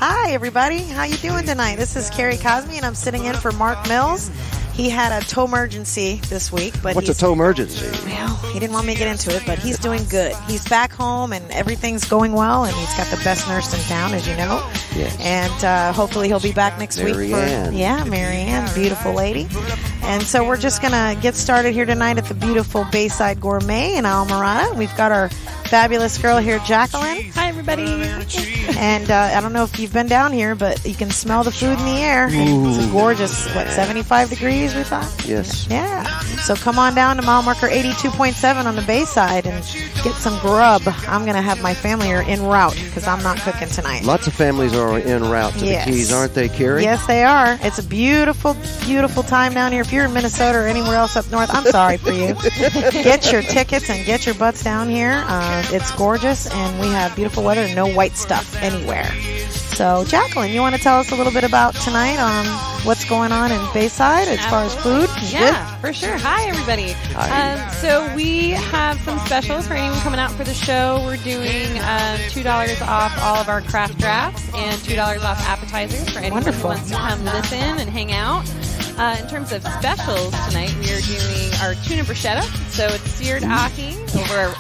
Hi, everybody. How you doing tonight? This is Kerry Cosme, and I'm sitting in for Mark Mills. He had a toe emergency this week. But What's a toe emergency? Well, he didn't want me to get into it, but he's doing good. He's back home, and everything's going well, and he's got the best nurse in town, as you know. Yes. And hopefully he'll be back next week. Yeah, Mary Ann, beautiful lady. And so we're just going to get started here tonight at the beautiful Bayside Gourmet in Islamorada. We've got our fabulous girl here, Jaclyn. Hi, everybody. And I don't know if you've been down here, but you can smell the food in the air. It's gorgeous. 75 degrees, we thought? Yes. Yeah. So come on down to mile marker 82.7 on the Bayside and get some grub. I'm going to have my family here en route because I'm not cooking tonight. Lots of families are en route to the Keys, aren't they, Kerry? Yes, they are. It's a beautiful, beautiful time down here. If you're in Minnesota or anywhere else up north, I'm sorry for you. Get your tickets and get your butts down here. It's gorgeous, and we have beautiful weather and no white stuff anywhere. So, Jaclyn, you want to tell us a little bit about tonight on what's going on in Bayside as far as food? Yeah, for sure. Hi, everybody. Hi. So we have some specials for anyone coming out for the show. We're doing $2 off all of our craft drafts and $2 off appetizers for anyone who wants to come listen and hang out. In terms of specials tonight, we are doing our tuna bruschetta. So it's seared ahi.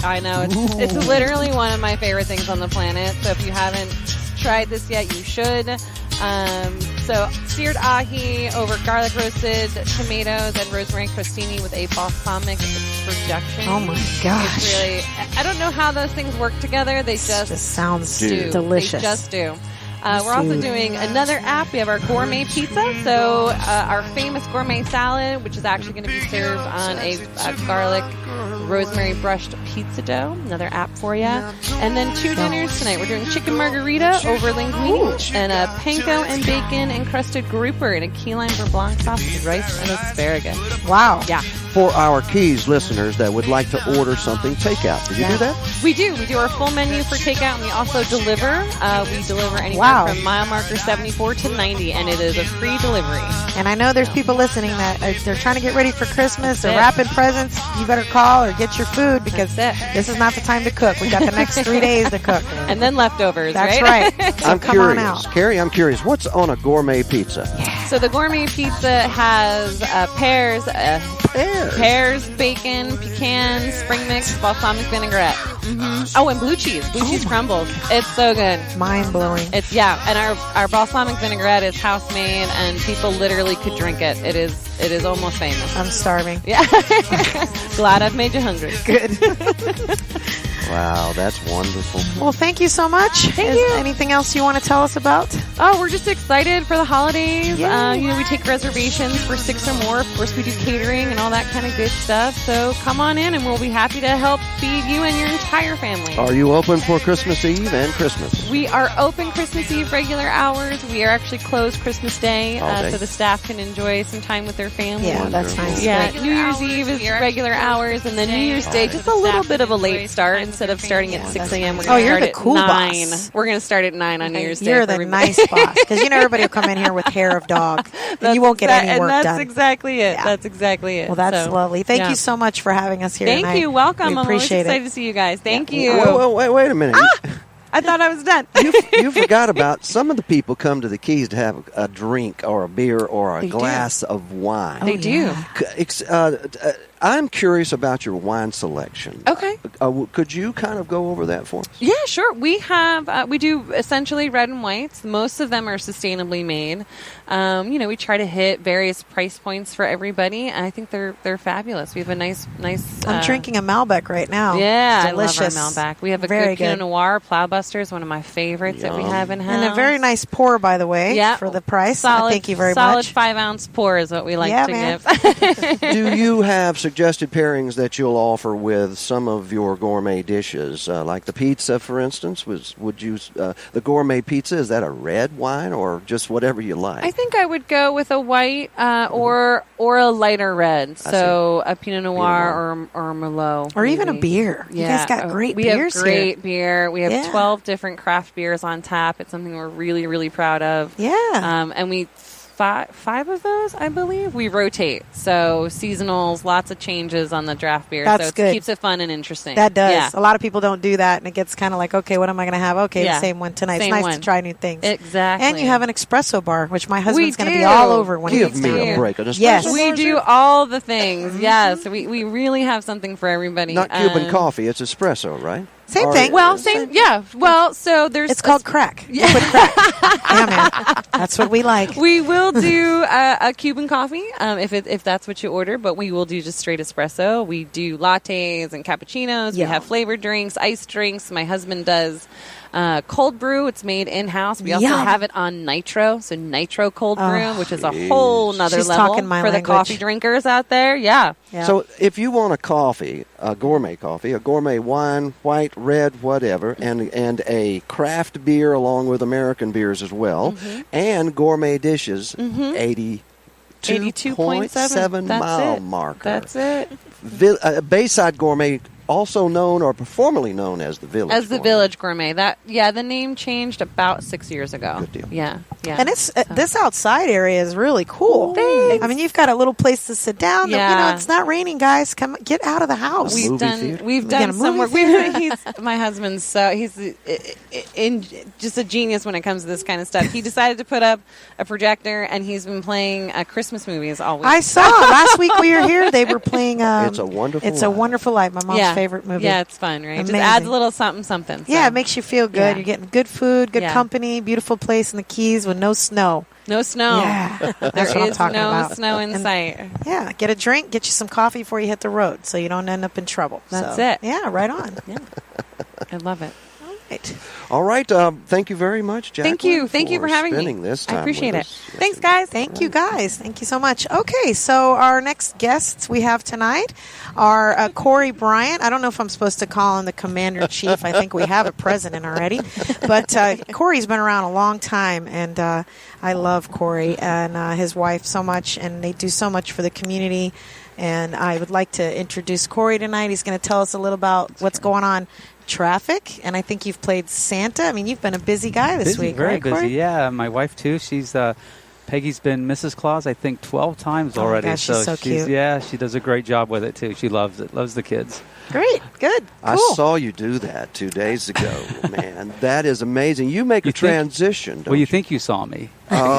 I know, it's literally one of my favorite things on the planet. So if you haven't tried this yet, you should. So seared ahi over garlic roasted tomatoes and rosemary crostini with a balsamic production. Oh my gosh. It's really, I don't know how those things work together. They just sounds They delicious. just do. We're also doing another app. We have our gourmet pizza. So our famous gourmet salad, which is actually going to be served on a garlic rosemary brushed pizza dough. Another app for you. And then 2 dinners tonight. We're doing chicken margarita over linguine and a panko and bacon encrusted grouper and a key lime blanc sauce with rice and asparagus. Wow. Yeah. For our Keys listeners that would like to order something takeout, do you do that? We do. We do our full menu for takeout, and we also deliver. We deliver anywhere from mile marker 74 to 90, and it is a free delivery. And I know there's people listening that they're trying to get ready for Christmas or wrapping presents. You better call or get your food because this is not the time to cook. We got the next 3 days to cook. And then leftovers, That's right? So I'm come curious. on out. Kerry, I'm curious. What's on a gourmet pizza? So the gourmet pizza has pears, bacon, pecans, spring mix, balsamic vinaigrette. Mm-hmm. Oh, and blue cheese crumbles. It's so good. Mind blowing. And our balsamic vinaigrette is house made, and people literally could drink it. It is almost famous. I'm starving. Yeah. Glad I've made you hungry. Good. Wow, that's wonderful. Well, thank you so much. Thank you. Anything else you want to tell us about? Oh, we're just excited for the holidays. Yay. We take reservations for 6 or more. Of course, we do catering and all that kind of good stuff. So come on in, and we'll be happy to help feed you and your entire family. Are you open for Christmas Eve and Christmas? We are open Christmas Eve regular hours. We are actually closed Christmas Day, so the staff can enjoy some time with their family. Yeah, that's nice. Yeah, New Year's Eve is regular hours, and then New Year's Day, just a little bit of a late start. Instead of starting at 6 a.m., we're going to start the at cool 9. boss. We're going to start at 9 on New Year's Day. You're the nice boss, because everybody will come in here with hair of dog, and you won't get any work done. That's exactly it. Yeah. That's exactly it. Well, that's lovely. Thank you so much for having us here tonight. Thank you. Welcome. We appreciate I'm always excited to see you guys. Thank you. Wait a minute. I thought I was done. You forgot about some of the people come to the Keys to have a drink or a beer or a glass of wine. They do. I'm curious about your wine selection. Okay. Could you kind of go over that for us? Yeah, sure. We have we do essentially red and whites. Most of them are sustainably made. We try to hit various price points for everybody, and I think they're fabulous. We have a nice. I'm drinking a Malbec right now. Yeah, delicious. I love our Malbec. We have a good Pinot Noir. Plowbuster is one of my favorites that we have in house, and a very nice pour, by the way. Yeah, for the price. Solid, thank you very much. Solid 5-ounce pour is what we like to give. Do you have suggested pairings that you'll offer with some of your gourmet dishes, like the pizza, for instance? Would you the gourmet pizza? Is that a red wine or just whatever you like? I think I would go with a white or a lighter red, so a Pinot Noir or a Merlot, or even a beer. Yeah. You guys got great beers have great here. Beer. We have 12 different craft beers on tap. It's something we're really, really proud of. Yeah, and we five of those, I believe. We rotate. So seasonals, lots of changes on the draft beer. That's so good. It keeps it fun and interesting. That does. Yeah. A lot of people don't do that, and it gets kind of like, okay, what am I going to have? Okay, Yeah. the same one tonight. Same It's nice one. to try new things. Exactly. And you have an espresso bar, which my husband's going to be do. all over when Give he's me down a here. break. An espresso Yes. bar, We is do it? all the things. Yes. We really have something for everybody. Not Cuban coffee. It's espresso, right? Same Or- thing. Well, same. Yeah. Well, so there's. It's called crack. Liquid crack. Yeah, man. That's what we like. We will do a Cuban coffee if that's what you order, but we will do just straight espresso. We do lattes and cappuccinos. Yeah. We have flavored drinks, iced drinks. My husband does cold brew. It's made in-house. We also Yum. have it on nitro, so nitro cold Oh, brew, which is a whole nother She's level talking my for the language. coffee drinkers out there. Yeah. Yeah. So if you want a coffee, a gourmet wine, white, red, whatever, and a craft beer along with American beers as well, and gourmet dishes, 82.7 That's mile it. marker. That's it. Bayside Gourmet, also known or formerly known as the Village. As the Gourmet. Village Gourmet. The name changed about 6 years ago. Good deal. Yeah. And it's this outside area is really cool. Thanks. I mean, you've got a little place to sit down. Yeah. It's not raining, guys. Come get out of the house. We've Movie done theater? we've We done got a some work. movie He's my husband's he's just a genius when it comes to this kind of stuff. He decided to put up a projector and he's been playing Christmas movies all week. I saw last week we were here. They were playing. It's a Wonderful It's a Life. Wonderful Life. My mom's yeah. favorite movie. Yeah, it's fun, right? Just Amazing. adds a little something, something. Yeah, so. it makes you feel good. Yeah. You're getting good food, good Yeah. company, beautiful place in the Keys with no snow. No snow. Yeah, that's There what I'm is talking no about. snow in And- sight. Yeah, get a drink, get you some coffee before you hit the road, so you don't end up in trouble. That's So, it. Yeah, right on. Yeah. I love it. Right. All right. Thank you very much, Jaclyn. Thank you for having me. spending this time I appreciate with it. us. Yes, Thanks, indeed. guys. Thank you, guys. Thank you so much. Okay, so our next guests we have tonight are Cory Bryant. I don't know if I'm supposed to call him the Commander-in-Chief. I think we have a president already. But Cory's been around a long time, and I love Cory and his wife so much, and they do so much for the community. And I would like to introduce Cory tonight. He's going to tell us a little about what's going on traffic, and I think you've played Santa. I mean, you've been a busy guy this week, very right, busy. Cory? Yeah, my wife too. She's Peggy's been Mrs. Claus, I think, 12 times Oh my already. gosh, she's so cute. Yeah, she does a great job with it too. She loves it. Loves the kids. Great, good, I cool. saw you do that 2 days ago, man. That is amazing. You make a You think- transition. Don't Well, you think you saw me?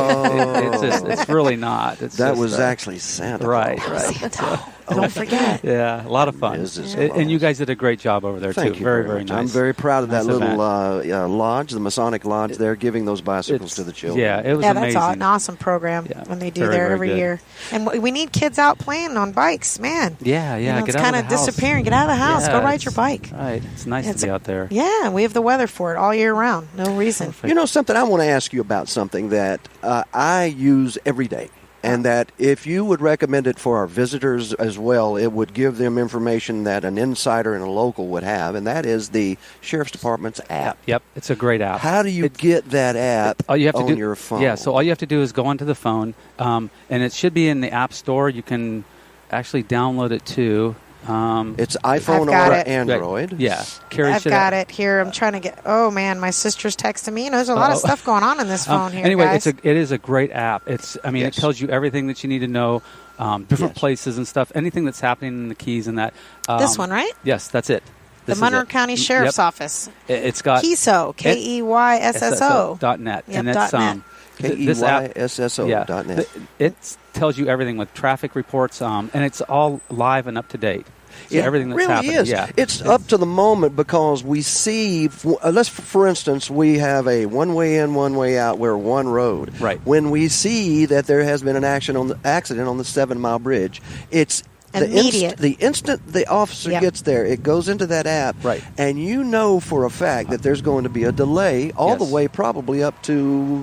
Oh, It's really not. It's that just, was actually Santa. right. Claus. Right. Don't forget. Yeah, a lot of fun. Mrs. And you Claus. guys did a great job over there Thank too. you Very, very very much. nice. I'm very proud of that Nice little event. lodge, the Masonic Lodge there, giving those bicycles to the children. Yeah, it was Yeah, amazing. that's an awesome program Yeah, when they do very, there very every good. year. And we need kids out playing on bikes, man. Yeah, You know, get it's out kind of of the house. disappearing. Get out of the house. Go Yeah, ride your bike. Right. It's nice It's to be a- out there. Yeah, we have the weather for it all year round. No reason. You know something? I want to ask you about something that I use every day. And that if you would recommend it for our visitors as well, it would give them information that an insider and a local would have, and that is the Sheriff's Department's app. Yep, it's a great app. How do you get that app all you have to on do, your phone? Yeah, so all you have to do is go onto the phone, and it should be in the App Store. You can actually download it too. It's iPhone I've got or it. Android. Yeah, Kerry I've should got it here. I'm trying to get. Oh man, my sister's texting me. You know, there's a lot of stuff going on in this phone here, Anyway, guys. it is a great app. It Yes. tells you everything that you need to know, different Yes. places and stuff, anything that's happening in the Keys and that. This one, right? Yes, that's it. The This is Monroe it. County Sheriff's Yep. Office. It's got KEYSO, KEYSSO. .net, Yep, and it's .net. this app. KEYSSO.net. It tells you everything with traffic reports, and it's all live and up to date. So everything that's really happening. is. Yeah, It's up to the moment because we see, for instance, we have a one-way in, one-way out. We're one road. Right. When we see that there has been an accident on the 7 Mile Bridge, it's Immediate. the instant the officer Yep. gets there, it goes into that app, Right. and you know for a fact that there's going to be a delay all the Yes. way probably up to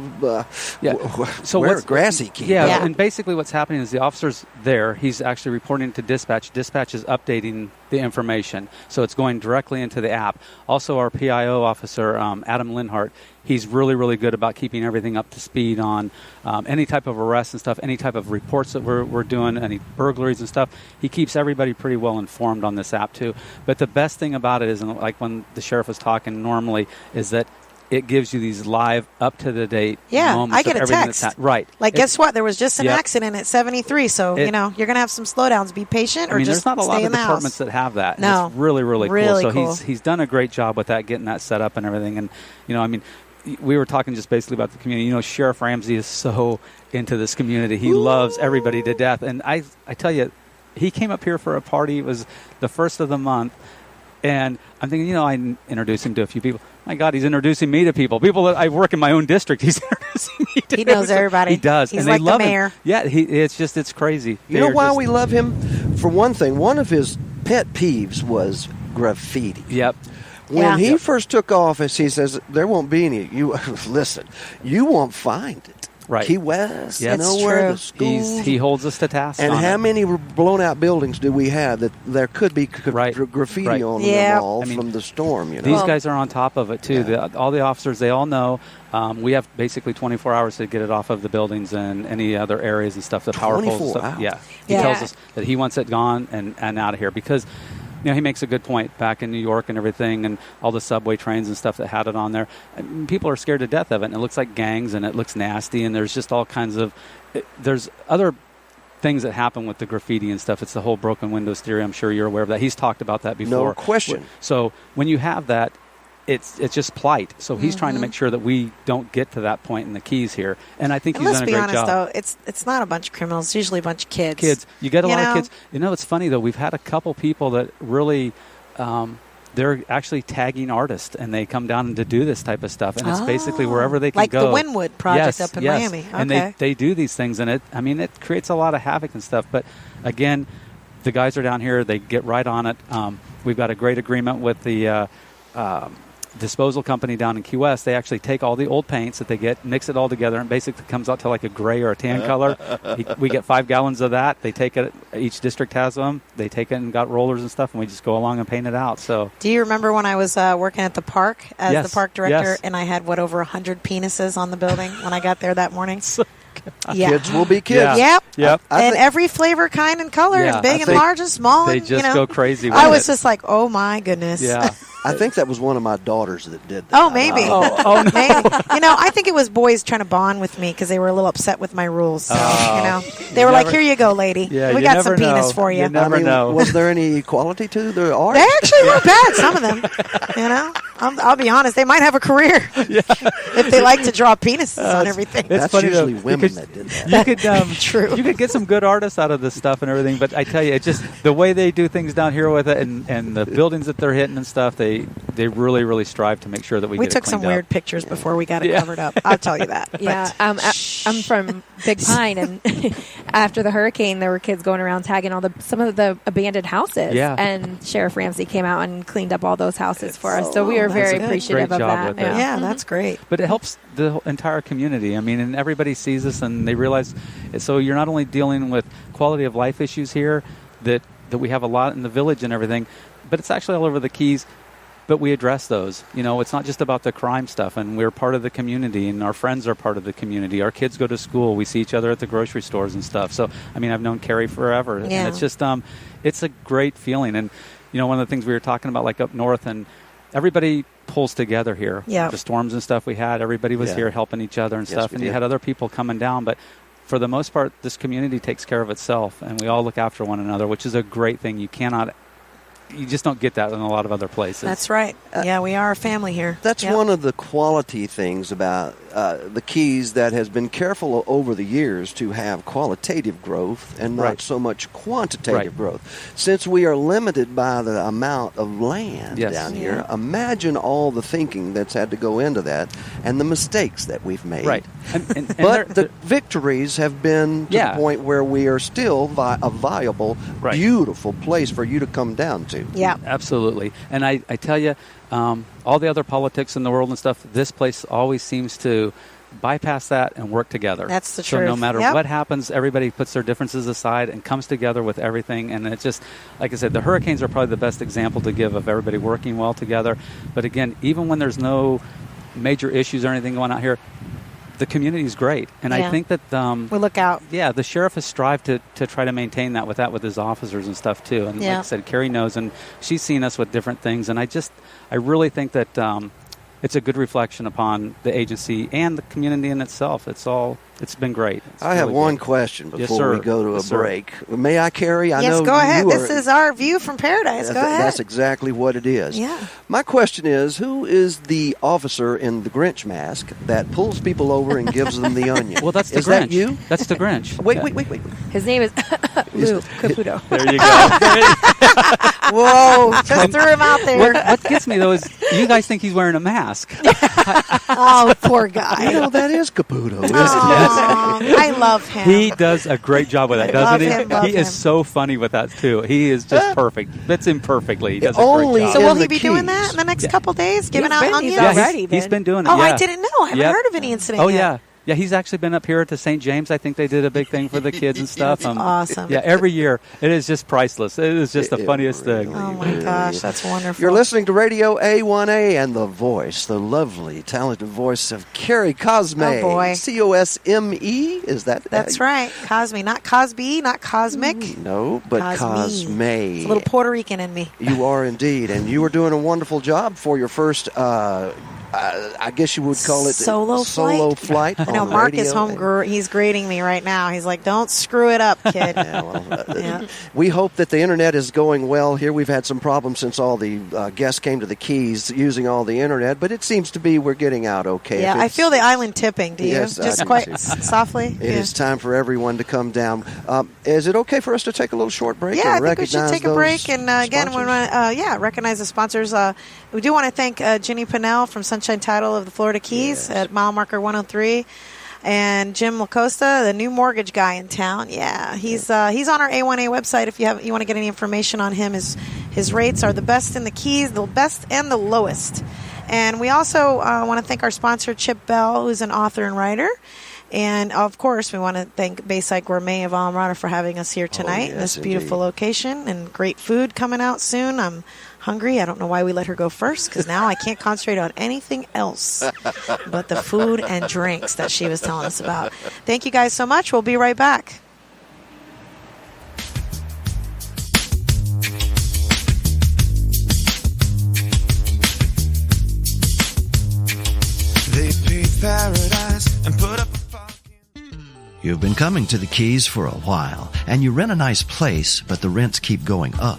Yeah. So where what's Grassy Key. Yeah, Yeah. and basically what's happening is the officer's there. He's actually reporting to dispatch. Dispatch is updating the information, so it's going directly into the app. Also, our PIO officer, Adam Linhart, he's really, really good about keeping everything up to speed on any type of arrests and stuff, any type of reports that we're doing, any burglaries and stuff. He keeps everybody pretty well informed on this app, too. But the best thing about it is, and like when the sheriff was talking normally, is that it gives you these live, up-to-the-date moments I get of a everything text. that's right. Like, guess what? There was just an Yep. accident at 73, so, you're going to have some slowdowns. Be patient or just there's not a lot stay of in the departments house. that have that. And No. It's really, really, Really cool. So cool. he's done a great job with that, getting that set up and everything. And, we were talking just basically about the community. Sheriff Ramsey is so into this community. He loves everybody to death. And I tell you, he came up here for a party. It was the first of the month. And I'm thinking, I introduced him to a few people. My God, he's introducing me to people. People that I work in my own district, he's introducing me to. He knows everybody. He does. He's and like they love the mayor. him. Yeah, it's crazy. You know why we love him? For one thing, one of his pet peeves was graffiti. Yep. When he first took office, he says, there won't be any. You listen, you won't find it. Right. Key West, Yes. nowhere, True. the schools. He holds us to task. And on how it. many blown out buildings do we have that there could be graffiti Right. on Yeah. them all from the storm? These guys are on top of it too. All the officers, they all know. We have basically 24 hours to get it off of the buildings and any other areas and stuff. The power poles and 24 stuff. hours. Yeah. He tells us that he wants it gone and out of here because. He makes a good point back in New York and everything and all the subway trains and stuff that had it on there. People are scared to death of it, and it looks like gangs, and it looks nasty, and there's just all kinds of there's other things that happen with the graffiti and stuff. It's the whole broken windows theory. I'm sure you're aware of that. He's talked about that before. No question. So when you have that, it's just plight. So he's trying to make sure that we don't get to that point in the Keys here. And I think he's done a great job. Let's be honest, though. It's not a bunch of criminals. It's usually a bunch of kids. You get a lot of kids. It's funny, though. We've had a couple people that really they're actually tagging artists, and they come down to do this type of stuff. And it's basically wherever they can like go. Like the Wynwood project up in Miami. Okay. And they do these things, and it creates a lot of havoc and stuff. But, again, the guys are down here. They get right on it. We've got a great agreement with the disposal company down in Key West. They actually take all the old paints that they get, mix it all together, and basically comes out to like a gray or a tan color. We get 5 gallons of that. They take it. Each district has them. They take it and got rollers and stuff, and we just go along and paint it out. So, do you remember when I was working at the park as the park director, yes. and I had over 100 penises on the building when I got there that morning? Kids will be kids. Yep. And every flavor, kind, and color, and big and large and small. They and, just go crazy with I was just like, oh my goodness. Yeah. I think that was one of my daughters that did that. Oh, maybe. No. Maybe. I think it was boys trying to bond with me because they were a little upset with my rules. So, they were like, here you go, lady. Yeah, we you got some never penis know. for you. You never know. Was there any equality to the art? They actually weren't bad, some of them. I'll be honest, they might have a career if they like to draw penises on everything. That's funny, usually though, women because that did that. You could True. You could get some good artists out of this stuff and everything, but I tell you, it's just the way they do things down here with it, and the buildings that they're hitting and stuff. They really strive to make sure that we get took it some cleaned weird up. pictures before we got it covered up. I'll tell you that. Yeah, I'm from Big Pine, and after the hurricane, there were kids going around tagging some of the abandoned houses. Yeah. And Sheriff Ramsey came out and cleaned up all those houses for us. So we were very appreciative Great of job that. with it. Yeah, that's great. But it helps the entire community. I mean, and everybody sees this and they realize. So you're not only dealing with quality of life issues here that we have a lot in the village and everything, but it's actually all over the Keys. But we address those. It's not just about the crime stuff, and we're part of the community, and our friends are part of the community. Our kids go to school. We see each other at the grocery stores and stuff. So, I've known Kerry forever, and it's just, it's a great feeling. And, one of the things we were talking about, like up north, and everybody pulls together here. Yeah. The storms and stuff we had, everybody was here helping each other and stuff, and you had other people coming down, but for the most part, this community takes care of itself, and we all look after one another, which is a great thing. You just don't get that in a lot of other places. That's right. Yeah, we are a family here. That's one of the quality things about the Keys that has been careful over the years to have qualitative growth and not so much quantitative growth. Since we are limited by the amount of land down here, imagine all the thinking that's had to go into that and the mistakes that we've made. Right. But the victories have been to the point where we are still a viable, beautiful place for you to come down to. Yeah. Absolutely. And I tell you, all the other politics in the world and stuff, this place always seems to bypass that and work together. That's the truth. So no matter Yep. what happens, everybody puts their differences aside and comes together with everything. And it's just, like I said, the hurricanes are probably the best example to give of everybody working well together. But again, even when there's no major issues or anything going on here, the community is great. And I think that we look out. Yeah, the sheriff has strived to try to maintain that with his officers and stuff too. And like I said, Kerry knows, and she's seen us with different things. And I really think that it's a good reflection upon the agency and the community in itself. It's been great. I have one question before we go to a break. May I, Kerry? I know go ahead. you This is our view from paradise. Go ahead. That's exactly what it is. Yeah. My question is, who is the officer in the Grinch mask that pulls people over and gives them the onion? Well, that's the Grinch. Is that you? That's the Grinch. Wait. His name is Lou Caputo. There you go. Whoa, just threw him out there. What gets me, though, is you guys think he's wearing a mask. Oh, poor guy. You know, that is Caputo, isn't it? I love him. He does a great job with that, doesn't he? Love He him. is so funny with that, too. He is just perfect. Fits him perfectly. He does a Only great So job. will in he the be doing Keys. that in the next couple days? Giving out He's onions? already he's been doing it. Oh, yeah. I didn't know. I haven't heard of any incident Oh, yet. yeah. Yeah, he's actually been up here at the St. James. I think they did a big thing for the kids and stuff. That's awesome. Yeah, every year. It is just priceless. It is just the funniest thing. Oh, my gosh. That's wonderful. You're listening to Radio A1A and the voice, the lovely, talented voice of Kerry Cosme. Oh, boy. Cosme? Is that? That's right. Cosme. Not Cosby, not Cosmic. No, but Cosme. It's a little Puerto Rican in me. You are indeed. And you are doing a wonderful job for your first, I guess you would call it Solo flight. I know on Mark radio. is home. He's grading me right now. He's like, "Don't screw it up, kid." Yeah, well, Yeah. We hope that the internet is going well here. We've had some problems since all the guests came to the Keys using all the internet, but it seems to be we're getting out okay. Yeah, I feel the island tipping. Do you? Yes, I Just do quite too. softly. It is time for everyone to come down. Is it okay for us to take a little short break? Yeah, and I think we should recognize take a those break. And again, we sponsors? want to recognize the sponsors. We do want to thank Ginny Pinnell from Sunshine Title of the Florida Keys at mile marker 103. And Jim LaCosta, the new mortgage guy in town. Yeah, he's on our A1A website. If you want to get any information on him, his rates are the best in the Keys, the best and the lowest. And we also want to thank our sponsor, Chip Bell, who's an author and writer. And, of course, we want to thank Bayside Gourmet of Islamorada for having us here tonight in this beautiful location. And great food coming out soon. I'm hungry. I don't know why we let her go first, because now I can't concentrate on anything else but the food and drinks that she was telling us about. Thank you guys so much. We'll be right back. They paved paradise and put up a You've been coming to the Keys for a while, and you rent a nice place, but the rents keep going up.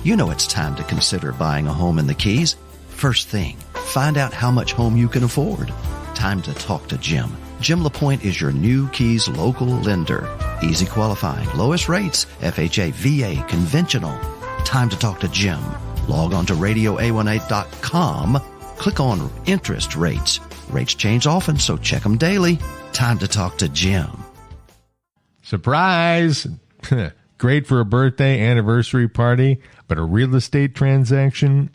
You know it's time to consider buying a home in the Keys. First thing, find out how much home you can afford. Time to talk to Jim. Jim LaPointe is your new Keys local lender. Easy qualifying, lowest rates, FHA, VA, conventional. Time to talk to Jim. Log on to radioa18.com. Click on interest rates. Rates change often, so check them daily. Time to talk to Jim. Surprise! Great for a birthday, anniversary party, but a real estate transaction?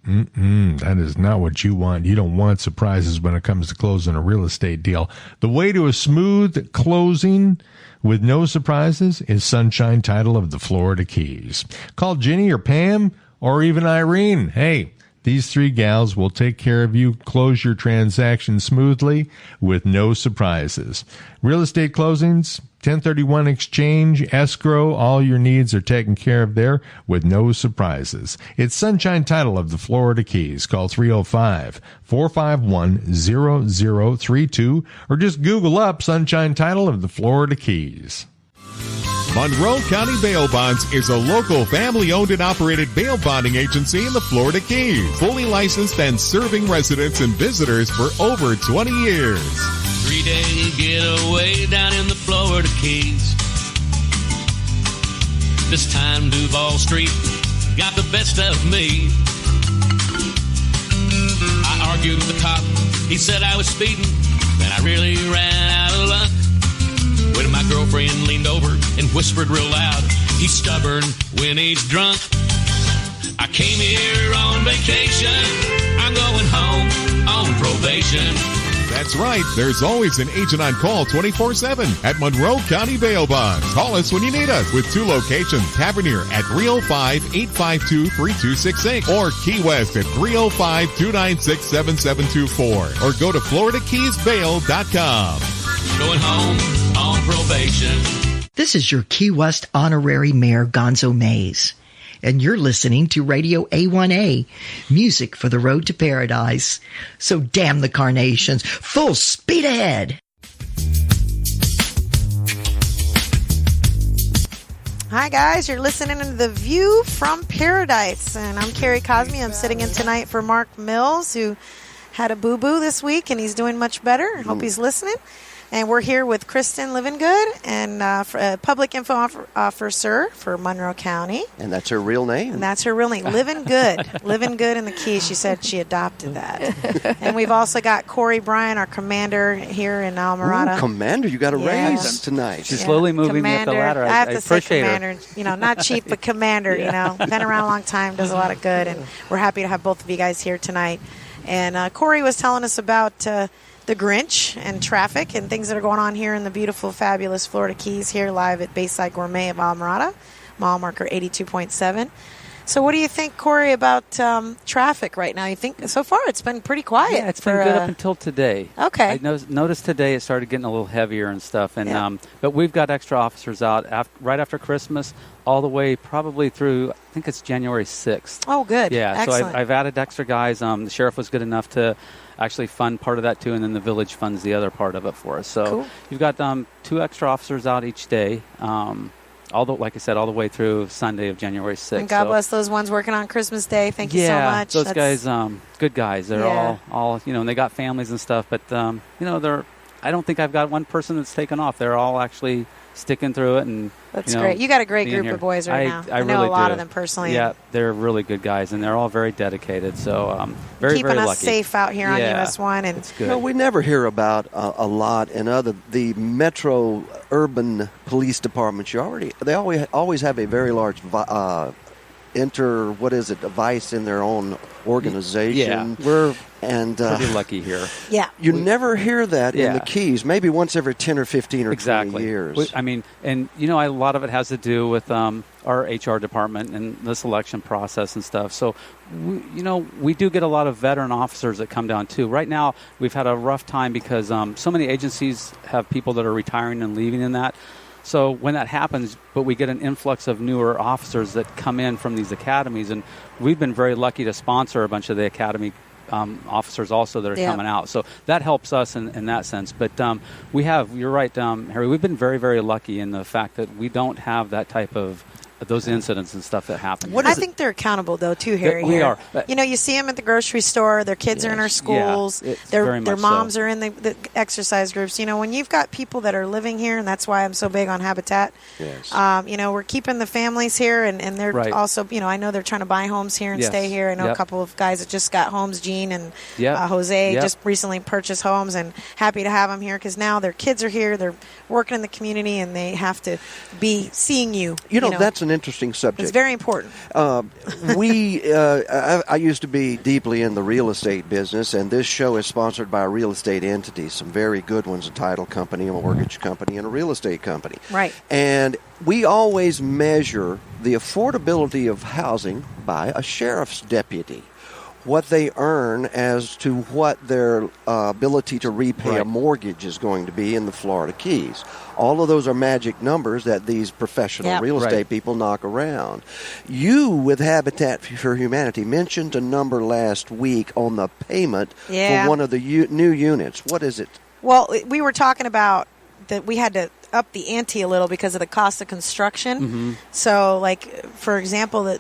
That is not what you want. You don't want surprises when it comes to closing a real estate deal. The way to a smooth closing with no surprises is Sunshine Title of the Florida Keys. Call Ginny or Pam or even Irene. Hey, these three gals will take care of you. Close your transaction smoothly with no surprises. Real estate closings, 1031 exchange, escrow, all your needs are taken care of there with no surprises. It's Sunshine Title of the Florida Keys. Call 305-451-0032 or just Google up Sunshine Title of the Florida Keys. Monroe County Bail Bonds is a local family-owned and operated bail bonding agency in the Florida Keys. Fully licensed and serving residents and visitors for over 20 years. 3-day getaway down in the Florida Keys. This time Duval Street got the best of me. I argued with the cop. He said I was speeding. Then I really ran out of luck. When my girlfriend leaned over and whispered real loud, he's stubborn when he's drunk. I came here on vacation. I'm going home on probation. That's right. There's always an agent on call 24/7 at Monroe County Bail Bonds. Call us when you need us with 2 locations. Tavernier at 305-852-3268 or Key West at 305-296-7724 or go to FloridaKeysBail.com. Going home on probation. This is your Key West honorary mayor, Gonzo Mays. and you're listening to Radio A1A, music for the road to paradise. So damn the carnations, full speed ahead. Hi, guys. You're listening to The View from Paradise, and I'm Kerry Cosme. I'm sitting in tonight for Mark Mills, who had a boo-boo this week, and he's doing much better. I hope he's listening. And we're here with Kristen Livingood, and public info officer for Monroe County. And that's her real name? And that's her real name, Livingood. Livingood in the Keys. She said she adopted that. And we've also got Cory Bryan, our commander here in Islamorada. Ooh, commander, you got a raise tonight. She's slowly moving me up the ladder. I have to say appreciate commander. You know, not chief, but commander. You know, been around a long time, does a lot of good, and we're happy to have both of you guys here tonight. And Cory was telling us about the Grinch and traffic and things that are going on here in the beautiful, fabulous Florida Keys here live at Bayside Gourmet of Islamorada, mile marker 82.7. So what do you think, Cory, about traffic right now? You think so far it's been pretty quiet? Yeah, it's been good up until today. Okay. I noticed today it started getting a little heavier and stuff, and but we've got extra officers out right after Christmas all the way probably through, I think it's January 6th. Oh, good. Yeah, excellent. So I've added extra guys. The sheriff was good enough to actually fund part of that too, and then the village funds the other part of it for us. So cool. You've got 2 extra officers out each day. Like I said, all the way through Sunday of January 6th. And God bless those ones working on Christmas Day. Thank you so much. Those guys, good guys. They're all and they got families and stuff. But I don't think I've got one person that's taken off. They're all actually sticking through it, and that's great. You got a great group of boys right now. I know really a lot do. of them personally. Yeah, they're really good guys, and they're all very dedicated. So very, keeping very us lucky. safe out here on US 1, and it's good. We never hear about a lot in the metro urban police departments. They always have a very large vice in their own organization. Yeah, we're pretty lucky here. Yeah. You never hear that in the Keys, maybe once every 10 or 15 or 20 years. A lot of it has to do with our HR department and the selection process and stuff. So, we do get a lot of veteran officers that come down too. Right now, we've had a rough time because so many agencies have people that are retiring and leaving in that. So when that happens, but we get an influx of newer officers that come in from these academies, and we've been very lucky to sponsor a bunch of the academy officers also that are coming out. So that helps us in that sense. But you're right, Harry, we've been very, very lucky in the fact that we don't have that type of those incidents and stuff that happen. I think they're accountable, though, too, Harry. We are. You see them at the grocery store. Their kids are in our schools. Their moms are in the exercise groups. When you've got people that are living here, and that's why I'm so big on Habitat. Yes. We're keeping the families here, and they're also, I know they're trying to buy homes here and stay here. I know a couple of guys that just got homes, Gene and Jose, just recently purchased homes, and happy to have them here because now their kids are here. They're working in the community, and they have to be seeing you. That's an interesting subject. It's very important. I used to be deeply in the real estate business, and this show is sponsored by a real estate entity, some very good ones, a title company, a mortgage company, and a real estate company. Right. And we always measure the affordability of housing by a sheriff's deputy, what they earn as to what their ability to repay a mortgage is going to be in the Florida Keys. All of those are magic numbers that these professional real estate people knock around. You, with Habitat for Humanity, mentioned a number last week on the payment for one of the new units. What is it? Well, we were talking about that we had to up the ante a little because of the cost of construction. Mm-hmm. So, for example,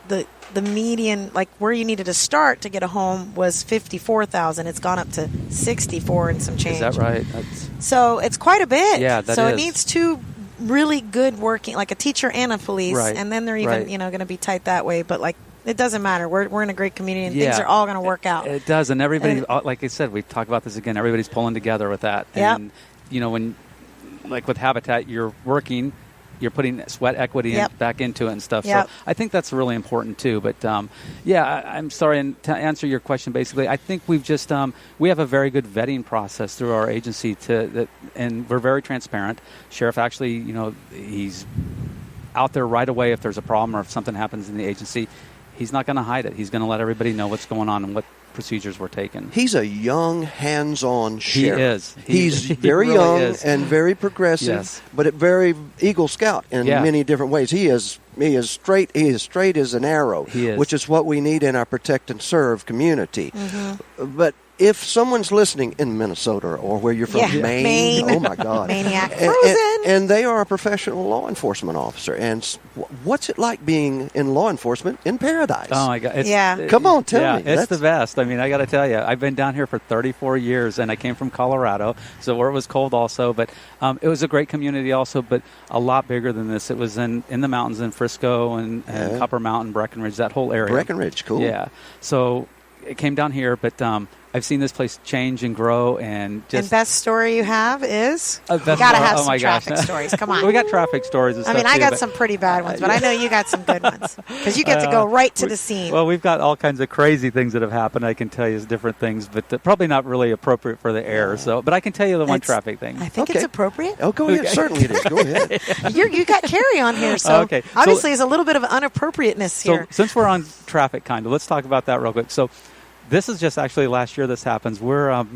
the median, where you needed to start to get a home was $54,000. It's gone up to $64,000 and some change. Is that right? So it's quite a bit. Yeah, that so is. It needs 2 really good working, like a teacher and a police, right. and then they're even going to be tight that way. But it doesn't matter. We're in a great community, and things are all going to work out. It does, and everybody, like I said, we talk about this again. Everybody's pulling together with that. And when, with Habitat, you're working. You're putting sweat equity back into it and stuff. So I think that's really important too. But I'm sorry. And to answer your question, basically, I think we've just we have a very good vetting process through our agency and we're very transparent. Sheriff actually, he's out there right away if there's a problem or if something happens in the agency. He's not going to hide it. He's going to let everybody know what's going on and what procedures were taken. He's a young, hands-on sheriff. He is. He's very really young is. and very progressive, but a very Eagle Scout in many different ways. He is He is straight as an arrow, He is. which is what we need in our protect and serve community. Mm-hmm. But if someone's listening in Minnesota or where you're from, Maine, oh my God, Maniac. And they are a professional law enforcement officer. And what's it like being in law enforcement in Paradise? Oh my God! Come on, tell me. It's the best. I mean, I got to tell you, I've been down here for 34 years, and I came from Colorado, so where it was cold also. But it was a great community also, but a lot bigger than this. It was in the mountains in Frisco and Copper Mountain, Breckenridge, that whole area. Breckenridge, cool. Yeah. So it came down here, but I've seen this place change and grow, and just. And best story you have is? Best You gotta story- have oh some my gosh. traffic stories. Come on. We got traffic stories and I stuff mean, I too, got but- some pretty bad ones, but I know you got some good ones because you get to go right to the scene. Well, we've got all kinds of crazy things that have happened. I can tell you different things, but probably not really appropriate for the air. So, but I can tell you the one traffic thing. I think it's appropriate. Oh, go ahead. Certainly it is. Go ahead. You got Kerry on here, so Okay. obviously there's a little bit of unappropriateness here. So since we're on traffic, kind of, let's talk about that real quick. So this is just actually last year this happens. We're up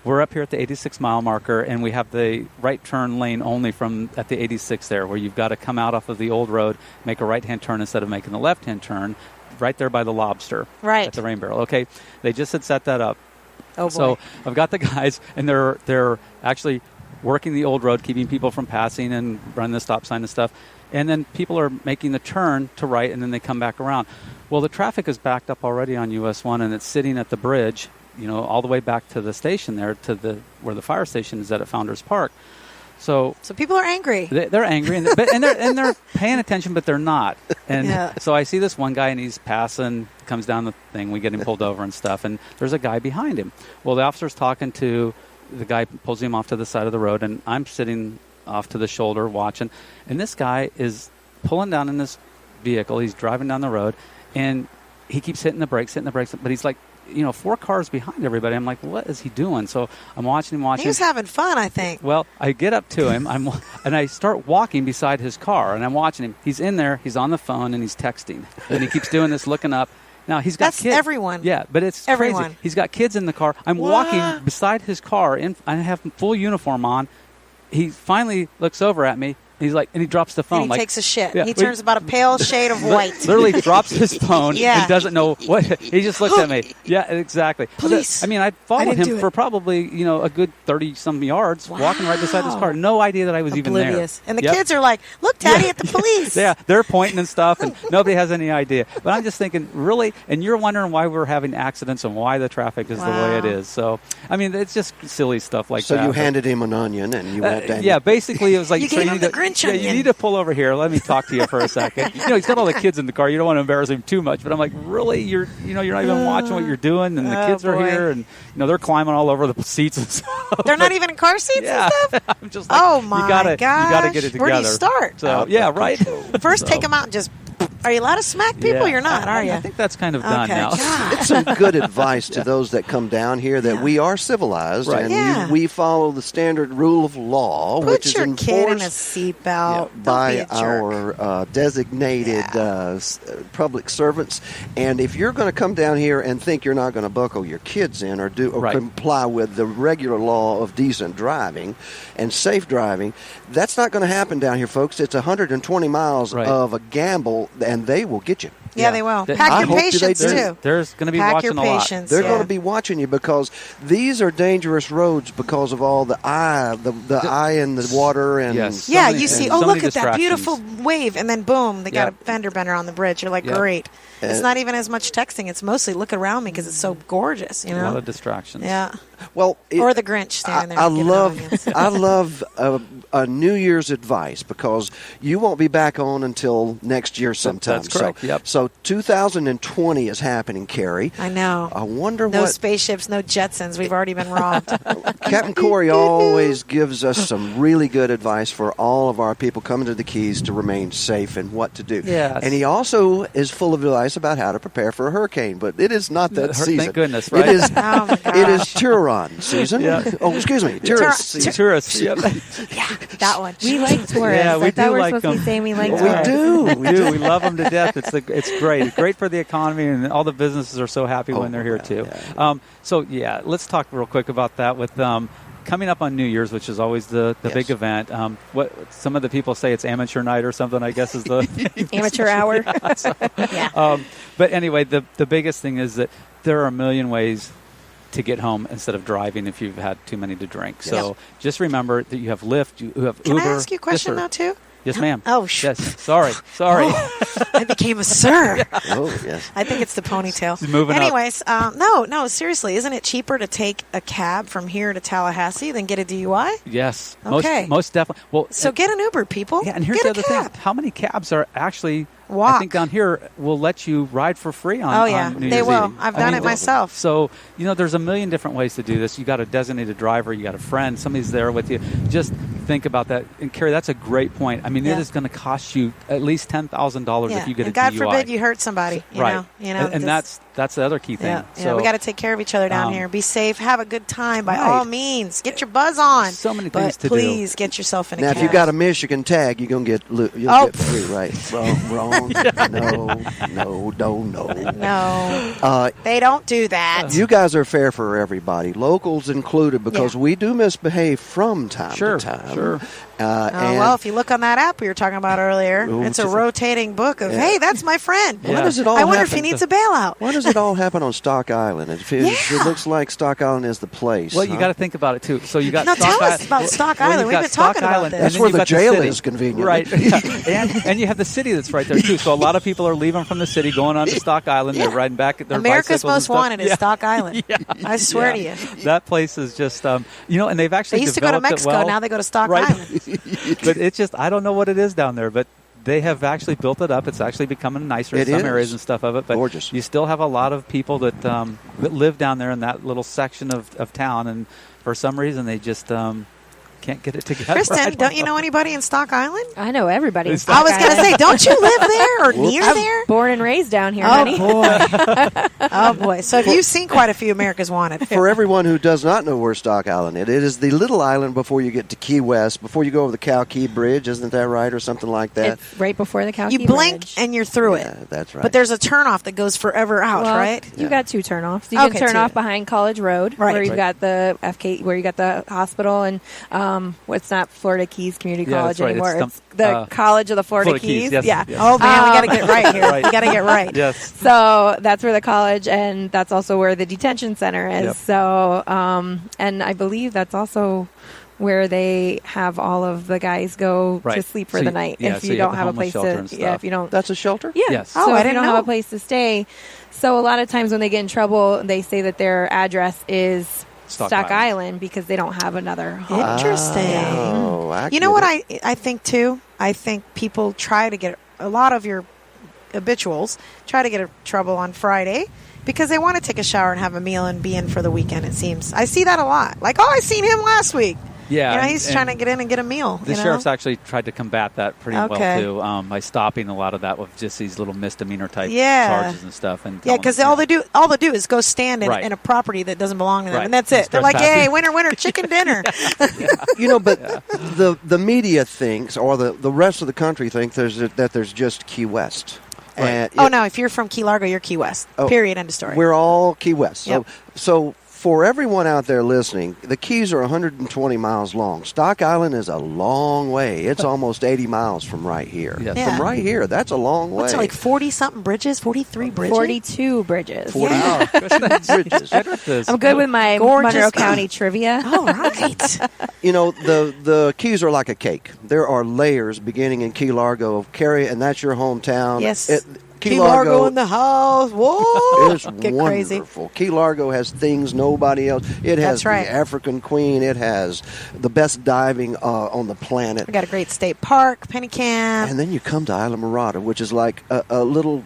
here at the 86-mile marker, and we have the right turn lane only from at the 86 there, where you've got to come out off of the old road, make a right-hand turn instead of making the left-hand turn, right there by the Lobster, right at the Rain Barrel. Okay, they just had set that up. Oh boy. So I've got the guys, and they're actually working the old road, keeping people from passing and running the stop sign and stuff. And then people are making the turn to right, and then they come back around. Well, the traffic is backed up already on US 1, and it's sitting at the bridge, all the way back to the station there, where the fire station is at Founders Park. So people are angry. They're angry, and they're paying attention, but they're not. And so I see this one guy, and he's passing, comes down the thing. We get him pulled over and stuff, and there's a guy behind him. Well, the officer's talking to the guy, pulls him off to the side of the road, and I'm sitting off to the shoulder watching. And this guy is pulling down in this vehicle. He's driving down the road, and he keeps hitting the brakes, but he's like, 4 cars behind everybody. I'm like, what is he doing? So I'm watching him. He was having fun, I think. Well, I get up to him, and I start walking beside his car, and I'm watching him. He's in there, he's on the phone, and he's texting. And he keeps doing this, looking up. Now, he's got That's kids. everyone. Yeah, but it's Everyone. crazy. He's got kids in the car. I'm walking beside his car, and I have full uniform on. He finally looks over at me. He's like, and he drops the phone. And he takes a shit. Yeah, he turns about a pale shade of white. Literally drops his phone and doesn't know what. He just looks at me. Yeah, exactly. Police. I mean, I followed him for probably, a good 30-some yards, walking right beside his car. No idea that I was Oblivious. even there. And the kids are like, look, Daddy, at the police. Yeah, they're pointing and stuff, and nobody has any idea. But I'm just thinking, really? And you're wondering why we're having accidents and why the traffic is the way it is. So, I mean, it's just silly stuff like that. So you handed him an onion, and you went down. Yeah, basically, it was like, you gave him the Grinch onion. You need to pull over here. Let me talk to you for a second. He's got all the kids in the car. You don't want to embarrass him too much. But I'm like, really? You're not even watching what you're doing, and the kids are here, and they're climbing all over the seats and stuff. They're not even in car seats and stuff? I'm just like, oh my gosh. You gotta get it together. Where do you start? So right. First, take them out and just. Are you allowed to smack people? You're not, are you? I think that's kind of done now. It's some good advice to those that come down here that we are civilized and we follow the standard rule of law, which is enforced kid in a seatbelt by our designated public servants. And if you're going to come down here and think you're not going to buckle your kids in or comply with the regular law of decent driving and safe driving, that's not going to happen down here, folks. It's 120 miles of a gamble, and they will get you. Yeah, they will. Pack your patience, too. There's going to be watching a lot. They're going to be watching you because these are dangerous roads because of all the eye in the water. And you see, look at that beautiful wave, and then boom, they got a fender bender on the bridge. You're like, great. It's not even as much texting. It's mostly look around me because it's so gorgeous. A lot of distractions. Yeah. Well, or the Grinch standing there. I love a New Year's advice because you won't be back on until next year sometime. That's correct. So 2020 is happening, Kerry. I know. I wonder no spaceships, no Jetsons. We've already been robbed. Captain Cory always gives us some really good advice for all of our people coming to the Keys to remain safe and what to do. Yes. And he also is full of advice about how to prepare for a hurricane, but it is not that season. Thank goodness, right? It is. It is Turon season. Yeah. Oh, excuse me, tourist season. Tourists. Yep. Yeah, that one. We like tourists. Yeah, we I thought do we're like supposed them. to be saying we like We tourists. do. We do. We love them to death. It's great. It's great for the economy, and all the businesses are so happy when they're here too. Yeah. So let's talk real quick about that with. coming up on New Year's, which is always the big event. What some of the people say it's amateur night or something, I guess is the amateur hour. But anyway, the biggest thing is that there are a million ways to get home instead of driving if you've had too many to drink. So just remember that you have Lyft, you have Uber. Can I ask you a question now, too? Yes, ma'am. Oh, yes. Sorry. I became a sir. Oh, yes. I think it's the ponytail. She's moving up. Anyways, no, seriously, isn't it cheaper to take a cab from here to Tallahassee than get a DUI? Yes. Okay. Most definitely. Well, so get an Uber, people. Yeah, and here's get the other a cab. thing. How many cabs are actually... Walk. I think down here will let you ride for free on New Year's they will. Eve. I've done it myself. So, there's a million different ways to do this. You got a designated driver, you got a friend, somebody's there with you. Just think about that. And Kerry, that's a great point. I mean, it is going to cost you at least $10,000 if you get a God DUI. forbid you hurt somebody. You know, and that's the other key thing. Yeah, so, we got to take care of each other down here. Be safe. Have a good time by all means. Get your buzz on. So many things to do. Please get yourself in a Now, cab. if you got a Michigan tag, you're going to get get free, right? Wrong. No. No. They don't do that. You guys are fair for everybody, locals included, because we do misbehave from time to time. Sure. Well, if you look on that app we were talking about earlier, it's a rotating book of, hey, that's my friend. Why does it all I wonder happen? if he needs a bailout. Why does it all happen on Stock Island? It looks like Stock Island is the place. Well, you got to think about it, too. So you got tell us about Stock Island. We've been talking about this. That's where the jail is, conveniently. Right. And you have the city that's right there, too. So a lot of people are leaving from the city, going on to Stock Island. They're riding back at their America's bicycles Most Wanted is Stock Island. I swear to you. That place is just, and they've actually They used to go to Mexico. Now they go to Stock Island. But it's just, I don't know what it is down there, but they have actually built it up. It's actually becoming nicer in some areas and stuff of it. But gorgeous. You still have a lot of people that live down there in that little section of town, and for some reason they just can't get it together. Kristen, don't you know anybody in Stock Island? I know everybody in I Stock was going to say, don't you live there or near I'm there? born and raised down here, Oh, honey. boy. Oh, boy. So you've seen quite a few America's Wanted. For everyone who does not know where Stock Island is, it is the little island before you get to Key West, before you go over the Cow Key Bridge, isn't that right, or something like that? It's right before the Cow You Key blink Bridge. and you're through it. Yeah, that's right. But there's a turnoff that goes forever out, Well, right? You got two turnoffs. You Okay, can turn two. off behind College Road, Right. where you've got the FK, where you got the hospital, and what's not Florida Keys Community College that's right. anymore. It's It's the College of the Florida Keys. Yes, Yeah. yes. Oh, man, we got to get right here. We got to get right. Yes. So that's where the college, and that's also where the detention center is. Yep. So, and I believe that's also where they have all of the guys go to Right. sleep for So the you- night yeah, if so you you don't have have the a place homeless shelter to. and Yeah, stuff. if you don't. That's a shelter? Yeah. Yes. So Oh, I if you didn't don't have know. a place to stay, so a lot of times when they get in trouble, they say that their address is Stock Stock Island. Island because they don't have another home. Interesting. Oh, I You know get what it. I think, too? I think people try to get a lot of your habituals try to get in trouble on Friday because they want to take a shower and have a meal and be in for the weekend, it seems. I see that a lot. Like, I seen him last week. Yeah. He's trying to get in and get a meal. The sheriff's actually tried to combat that pretty Okay. well, too, by stopping a lot of that with just these little misdemeanor type Yeah. charges and stuff. And Yeah, because all they do is go stand Right. in a property that doesn't belong to them, Right. and that's it. Just They're like, trespassing. "Hey, winner, chicken dinner." But the media thinks, or the rest of the country thinks that there's just Key West. Right. And Oh no, if you're from Key Largo, you're Key West. Oh, Period. End of story. We're all Key West. Yep. So for everyone out there listening, the Keys are 120 miles long. Stock Island is a long way. It's almost 80 miles from right here. Yes. Yeah. From right here, that's a long way. What's it, like 40-something bridges? 43 bridges? 42 bridges. 40 bridges. I'm good with my Gorgeous. Monroe County trivia. All right. You know, the Keys are like a cake. There are layers beginning in Key Largo, Kerry, and that's your hometown. Yes. Key Largo in the house. Whoa. It's Get wonderful. crazy. Key Largo has things nobody else. It has That's right. the African Queen. It has the best diving on the planet. We got a great state park, penny camp. And then you come to Islamorada, which is like a little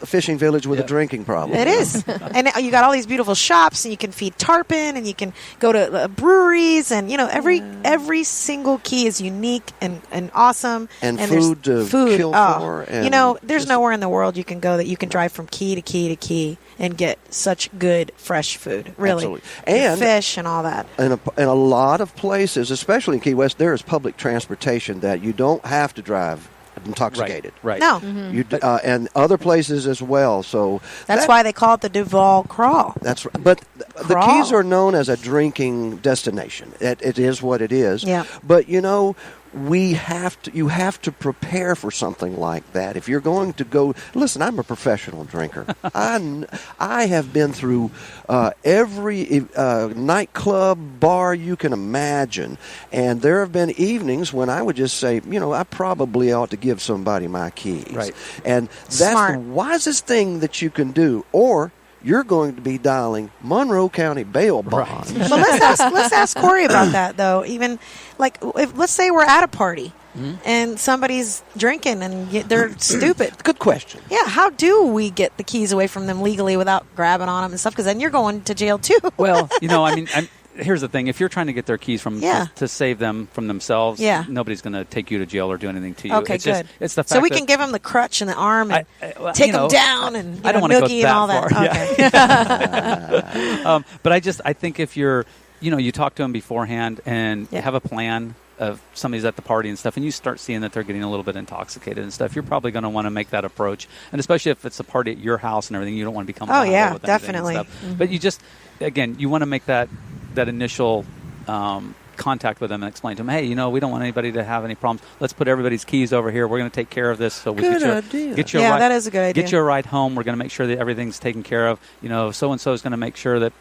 fishing village with a drinking problem. It is. And you got all these beautiful shops, and you can feed tarpon, and you can go to breweries, and, every single key is unique and awesome. And there's food to kill Oh. for. And There's nowhere in the world you can go that you can drive from key to key to key and get such good, fresh food. Really. Absolutely. And fish and all that. in a lot of places, especially in Key West, there is public transportation that you don't have to drive intoxicated. Right. No. You and other places as well. So That's why they call it the Duval Crawl. That's right. But the Crawl. Keys are known as a drinking destination. It is what it is. Yeah. But you have to prepare for something like that. If you're going to go, listen, I'm a professional drinker. I have been through every nightclub, bar you can imagine, and there have been evenings when I would just say, I probably ought to give somebody my keys. Right. And that's Smart. the wisest thing that you can do, or you're going to be dialing Monroe County bail bonds. But let's ask Cory about that, though. Even let's say we're at a party and somebody's drinking and they're stupid. Good question. Yeah, how do we get the keys away from them legally without grabbing on them and stuff? Because then you're going to jail too. Well, here's the thing: if you're trying to get their keys to save them from themselves, nobody's going to take you to jail or do anything to you. Okay, it's good. It's the fact so we can give them the crutch and the arm and take them down and I don't want to go noogie and all that that. far. Okay. But I think if you're, you talk to them beforehand and have a plan of somebody's at the party and stuff, and you start seeing that they're getting a little bit intoxicated and stuff, you're probably going to want to make that approach. And especially if it's a party at your house and everything, you don't want to become vulnerable with anything definitely. and stuff. But you want to make that initial contact with them and explain to them, hey, we don't want anybody to have any problems. Let's put everybody's keys over here. We're going to take care of this. So we get your that is a good idea. Get you a ride home. We're going to make sure that everything's taken care of. So and so is going to make sure that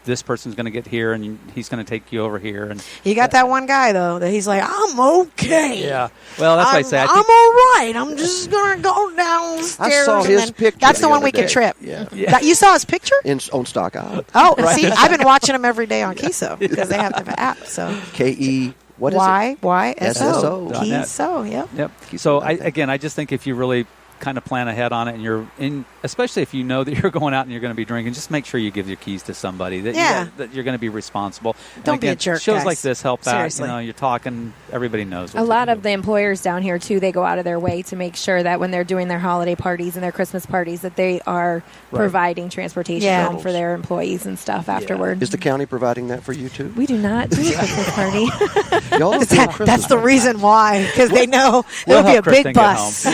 this person's going to get here and he's going to take you over here. And you got that one guy though that he's like, I'm okay. Yeah. Well, that's why I say I'm all right. I'm just going to go downstairs. I saw his picture. That's the one other we day. can trip. Yeah. You saw his picture on Stock Island. Oh, see, I've been watching him every day on Kiso because they have the app. So KE. What is it? YYSO. Kiso. Yep. So I just think if you really kind of plan ahead on it, and especially if you know that you're going out and you're going to be drinking, just make sure you give your keys to somebody that you're going to be responsible. Don't be a jerk. Shows guys. like this help Seriously. out. You're talking, everybody knows. A lot of the employers down here too, they go out of their way to make sure that when they're doing their holiday parties and their Christmas parties, that they are providing transportation home for their employees and stuff afterward. Is the county providing that for you too? We do not do a Christmas party. Y'all don't do a Christmas That's the party. reason why, because they know We'll it'll be a help big Kristen bus.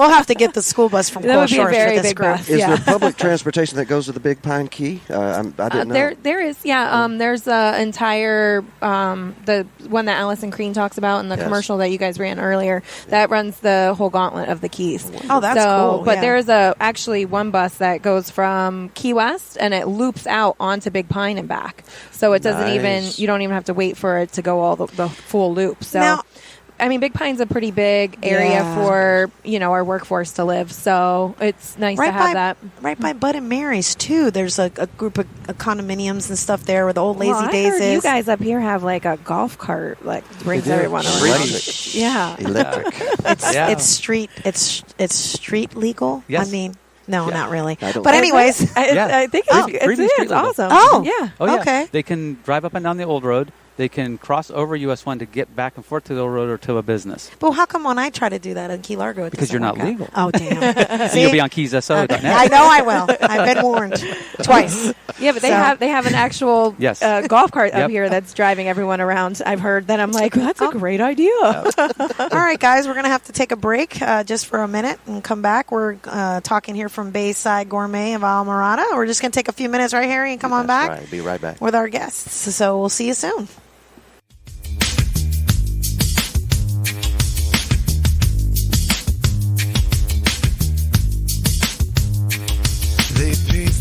We'll have to get the school bus from That Coral would be a Shores very for this big group. bus. Is there public transportation that goes to the Big Pine Key? I didn't know. There is, there's the entire the one that Allison Crean talks about in the commercial that you guys ran earlier. That runs the whole gauntlet of the Keys. Oh, that's cool. But there's actually one bus that goes from Key West and it loops out onto Big Pine and back. So it doesn't you don't even have to wait for it to go all the full loop. So. Now, Big Pine's a pretty big area for, our workforce to live. So it's nice to have that. Right by Bud and Mary's, too. There's a group of condominiums and stuff there where the old Lazy Days heard is. You guys up here have like a golf cart, brings everyone around. Electric. Yeah. Electric. It's street legal? Yes. I mean, no, not really. I don't But know. anyways. I think it's awesome. Oh. Yeah. Okay. They can drive up and down the old road. They can cross over US 1 to get back and forth to the old road or to a business. But how come when I try to do that in Key Largo, it Because you're not doesn't work legal. out? Oh, damn. So you'll be on KeysSO.net. I know I will. I've been warned twice. Yeah, but they have an actual Yes. golf cart up here that's driving everyone around. I've heard that. I'm like, that's a great idea. All right, guys, we're going to have to take a break just for a minute and come back. We're talking here from Bayside Gourmet of Islamorada. We're just going to take a few minutes right here and come on back. Right. Be right back. With our guests. So we'll see you soon.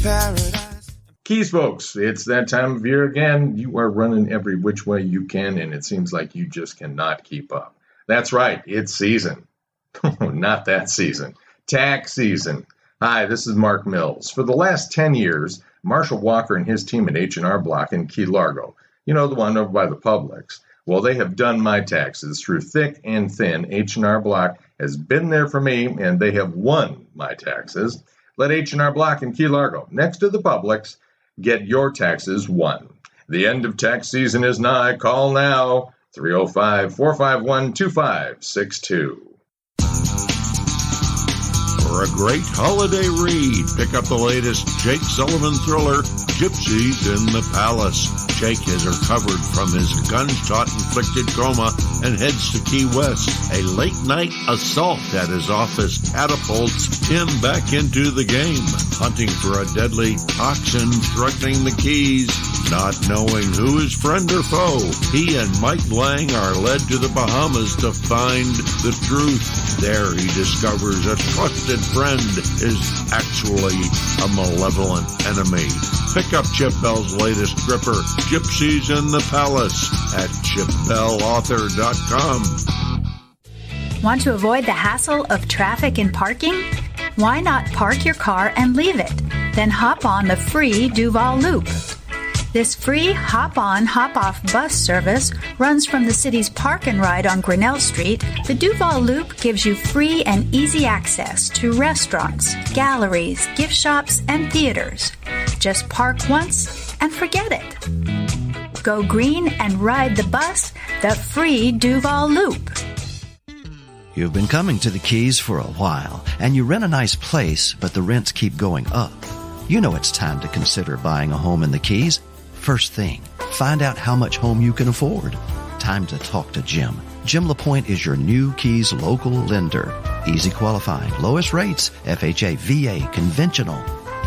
Paradise. Keys, folks, it's that time of year again. You are running every which way you can, and it seems like you just cannot keep up. That's right, it's season. Not that season. Tax season. Hi, this is Mark Mills. For the last 10 years, Marshall Walker and his team at H&R Block in Key Largo, the one over by the Publix, well, they have done my taxes through thick and thin. H&R Block has been there for me, and they have won my taxes. Let H&R Block in Key Largo, next to the Publix, get your taxes won. The end of tax season is nigh. Call now, 305-451-2562. for a great holiday read. Pick up the latest Jake Sullivan thriller, Gypsies in the Palace. Jake has recovered from his gunshot-inflicted coma and heads to Key West. A late-night assault at his office catapults him back into the game, hunting for a deadly toxin threatening the Keys. Not knowing who is friend or foe, he and Mike Lang are led to the Bahamas to find the truth. There he discovers a trusted friend is actually a malevolent enemy. Pick up Chip Bell's latest gripper, Gypsies in the Palace, at chipbellauthor.com. Want to avoid the hassle of traffic and parking? Why not park your car and leave it? Then hop on the free Duval Loop. This free hop-on, hop-off bus service runs from the city's Park and Ride on Grinnell Street. The Duval Loop gives you free and easy access to restaurants, galleries, gift shops, and theaters. Just park once and forget it. Go green and ride the bus, the free Duval Loop. You've been coming to the Keys for a while, and you rent a nice place, but the rents keep going up. You know it's time to consider buying a home in the Keys. First thing, find out how much home you can afford. Time to talk to Jim. Jim LaPointe is your new Keys local lender. Easy qualifying, lowest rates, FHA, VA, conventional.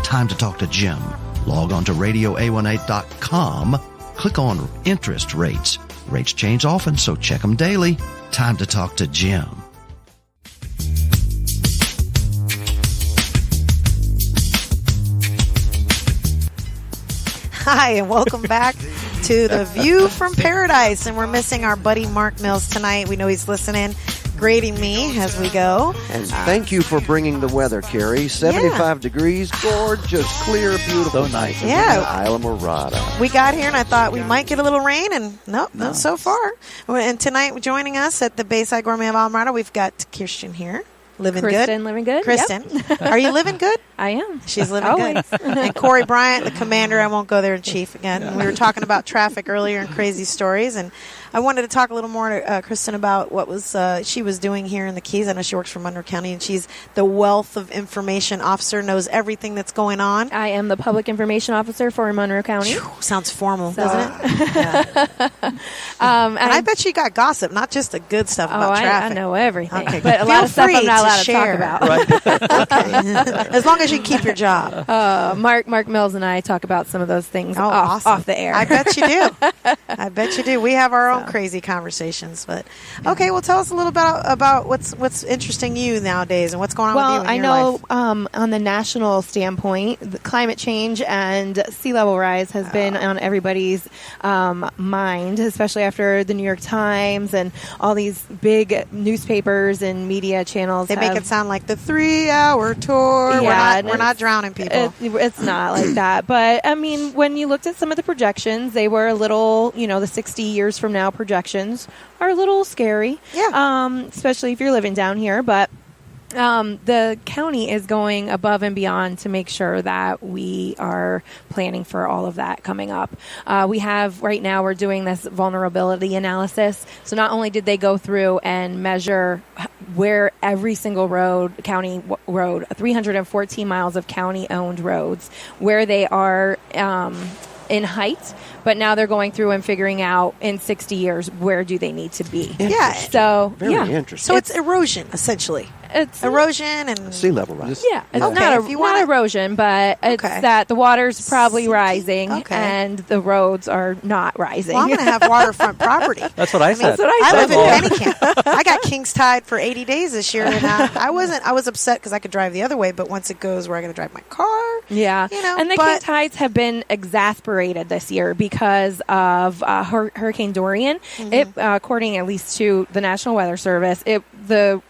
Time to talk to Jim. Log on to radioa18.com. Click on interest rates. Rates change often, so check them daily. Time to talk to Jim. Hi, and welcome back to The View from Paradise. And we're missing our buddy Mark Mills tonight. We know he's listening, grading me as we go. And thank you for bringing the weather, Kerry. 75 degrees, gorgeous, clear, beautiful night. Yeah. Islamorada. We got here, and I thought we might get a little rain, and nope, not so far. And tonight, joining us at the Bayside Gourmet of Islamorada, we've got Kirsten here. Living Kristen, good. living good. Kristen, Yep. Are you living good? I am. She's living good. And Cory Bryant, the commander. I won't go there in chief again. We were talking about traffic earlier and crazy stories, and I wanted to talk a little more to Kristen about what was she was doing here in the Keys. I know she works for Monroe County, and she's the wealth of information officer, knows everything that's going on. I am the public information officer for Monroe County. Sounds formal, doesn't it? Yeah. And I bet you got gossip, not just the good stuff about traffic. I know everything, okay. but a lot of stuff I'm not allowed to share. talk about. Okay. As long as you can keep your job. Mark Mills and I talk about some of those things off the air. I bet you do. I bet you do. We have our own crazy conversations. But okay, well, tell us a little bit about what's interesting you nowadays and what's going on with you in your life. On the national standpoint, the climate change and sea level rise has been on everybody's mind, especially after the New York Times and all these big newspapers and media channels. They make it sound like the 3-hour tour. Yeah, we're not drowning people. It's not like that. But, I mean, when you looked at some of the projections, they were a little, the 60 years from now projections are a little scary. Yeah. Especially if you're living down here. But the county is going above and beyond to make sure that we are planning for all of that coming up. Right now we're doing this vulnerability analysis. So not only did they go through and measure where every single county road, 314 miles of county-owned roads, where they are in height, but now they're going through and figuring out in 60 years where do they need to be. Yeah. So Very interesting. So it's erosion, essentially. It's erosion and sea level rise. Yeah, it's not erosion, but it's that the water's probably rising and the roads are not rising. Well, I'm going to have waterfront property. That's what I said. That's what I live in Pennycamp. I got King's Tide for 80 days this year, and I was upset because I could drive the other way, but once it goes where I got to drive my car, and the King Tides have been exasperated this year because of Hurricane Dorian. Mm-hmm. It, according at least to the National Weather Service,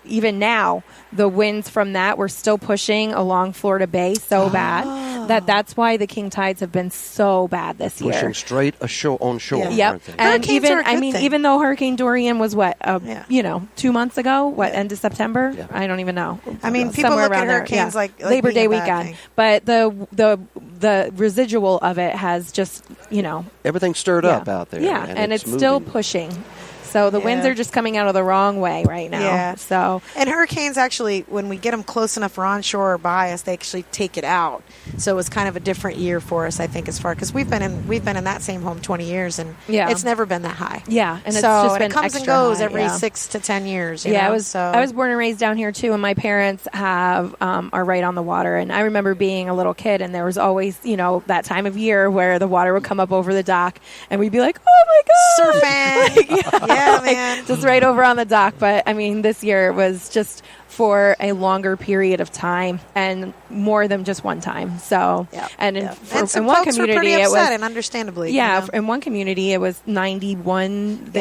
even now the winds from that were still pushing along Florida Bay so bad that's why the King Tides have been so bad this year. Pushing straight on shore. Yeah. Aren't they? And even though Hurricane Dorian was 2 months ago, end of September? Yeah. I don't even know. I mean, people look at hurricanes like Labor Day weekend, but the residual of it has just everything stirred up out there. Yeah, and it's still pushing. So the winds are just coming out of the wrong way right now. Yeah. So and hurricanes actually, when we get them close enough or onshore or by us, they actually take it out. So it was kind of a different year for us, I think, as far because we've been in that same home 20 years and it's never been that high. Yeah, and it's so just been it comes and extra goes high, every 6 to 10 years. You know? I was born and raised down here too, and my parents are right on the water. And I remember being a little kid, and there was always that time of year where the water would come up over the dock, and we'd be like, "Oh my god, surfing!" Yeah, man, just right over on the dock. But I mean, this year was just for a longer period of time and more than just one time. So, and in one community, were pretty it was, and understandably, in one community, it was 91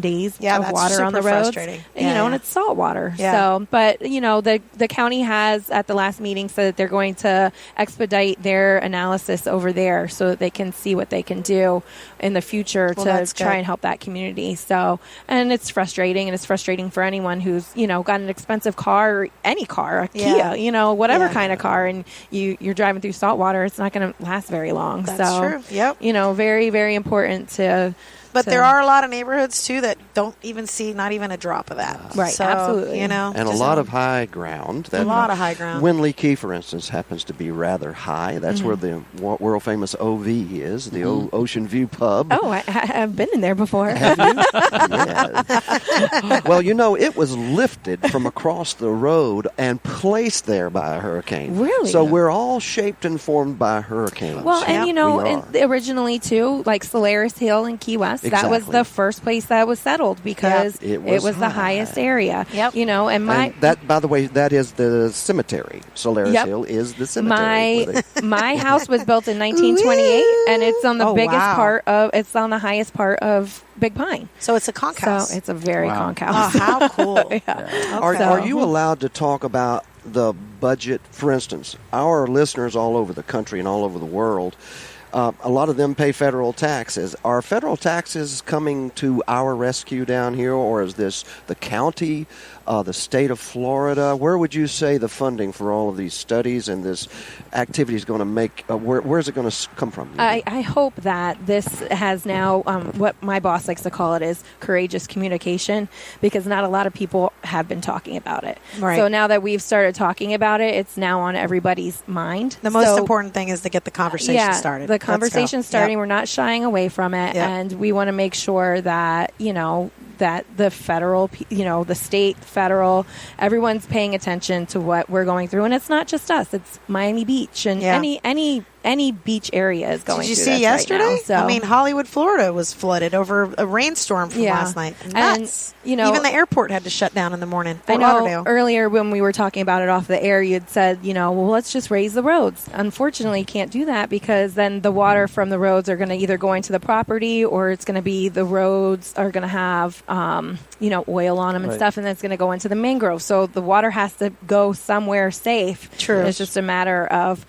days of water on the roads. And it's salt water. Yeah. So, but the county has at the last meeting said that they're going to expedite their analysis over there so that they can see what they can do in the future to try and help that community. So, and it's frustrating, and it's frustrating for anyone who's got an expensive car, or any car, a Kia, whatever kind of car, and you're driving through salt water, it's not going to last very long. That's true. Yep. Very, very important to. But there are a lot of neighborhoods too that don't even see not even a drop of that. Right. So, absolutely. And a lot of high ground. A lot of high ground. Winley Key, for instance, happens to be rather high. That's where the world famous OV is, the Ocean View Pub. Oh, I've been in there before. Have you? Yes. Well, it was lifted from across the road and placed there by a hurricane. Really? So we're all shaped and formed by hurricanes. Well, and originally too, like Solaris Hill in Key West. Exactly. That was the first place that was settled because it was the highest area. Yep. And that, by the way, that is the cemetery. Solaris Hill is the cemetery. My house was built in 1928, and it's on the biggest part of. It's on the highest part of Big Pine. So it's a conch house. So it's a very conch house. Oh, how cool! Are you allowed to talk about the budget? For instance, our listeners all over the country and all over the world. A lot of them pay federal taxes. Are federal taxes coming to our rescue down here, or is this the county, the state of Florida? Where would you say the funding for all of these studies and this activity is going to make? Where is it going to come from? I hope that this has now what my boss likes to call it is courageous communication, because not a lot of people have been talking about it. Right. So now that we've started talking about it, it's now on everybody's mind. The most important thing is to get the conversation started. The conversation starting. Yep. We're not shying away from it, and we want to make sure that that the federal, the state, federal, everyone's paying attention to what we're going through, and it's not just us. It's Miami Beach and any beach area is going. Did you through see this yesterday? Right now, so. I mean, Hollywood, Florida was flooded over a rainstorm from last night. Nuts. And even the airport had to shut down in the morning. I know earlier when we were talking about it off the air, you'd said, well, let's just raise the roads. Unfortunately, you can't do that because then the water from the roads are going to either go into the property, or it's going to be the roads are going to have, oil on them and stuff, and then it's going to go into the mangrove. So the water has to go somewhere safe. True. It's just a matter of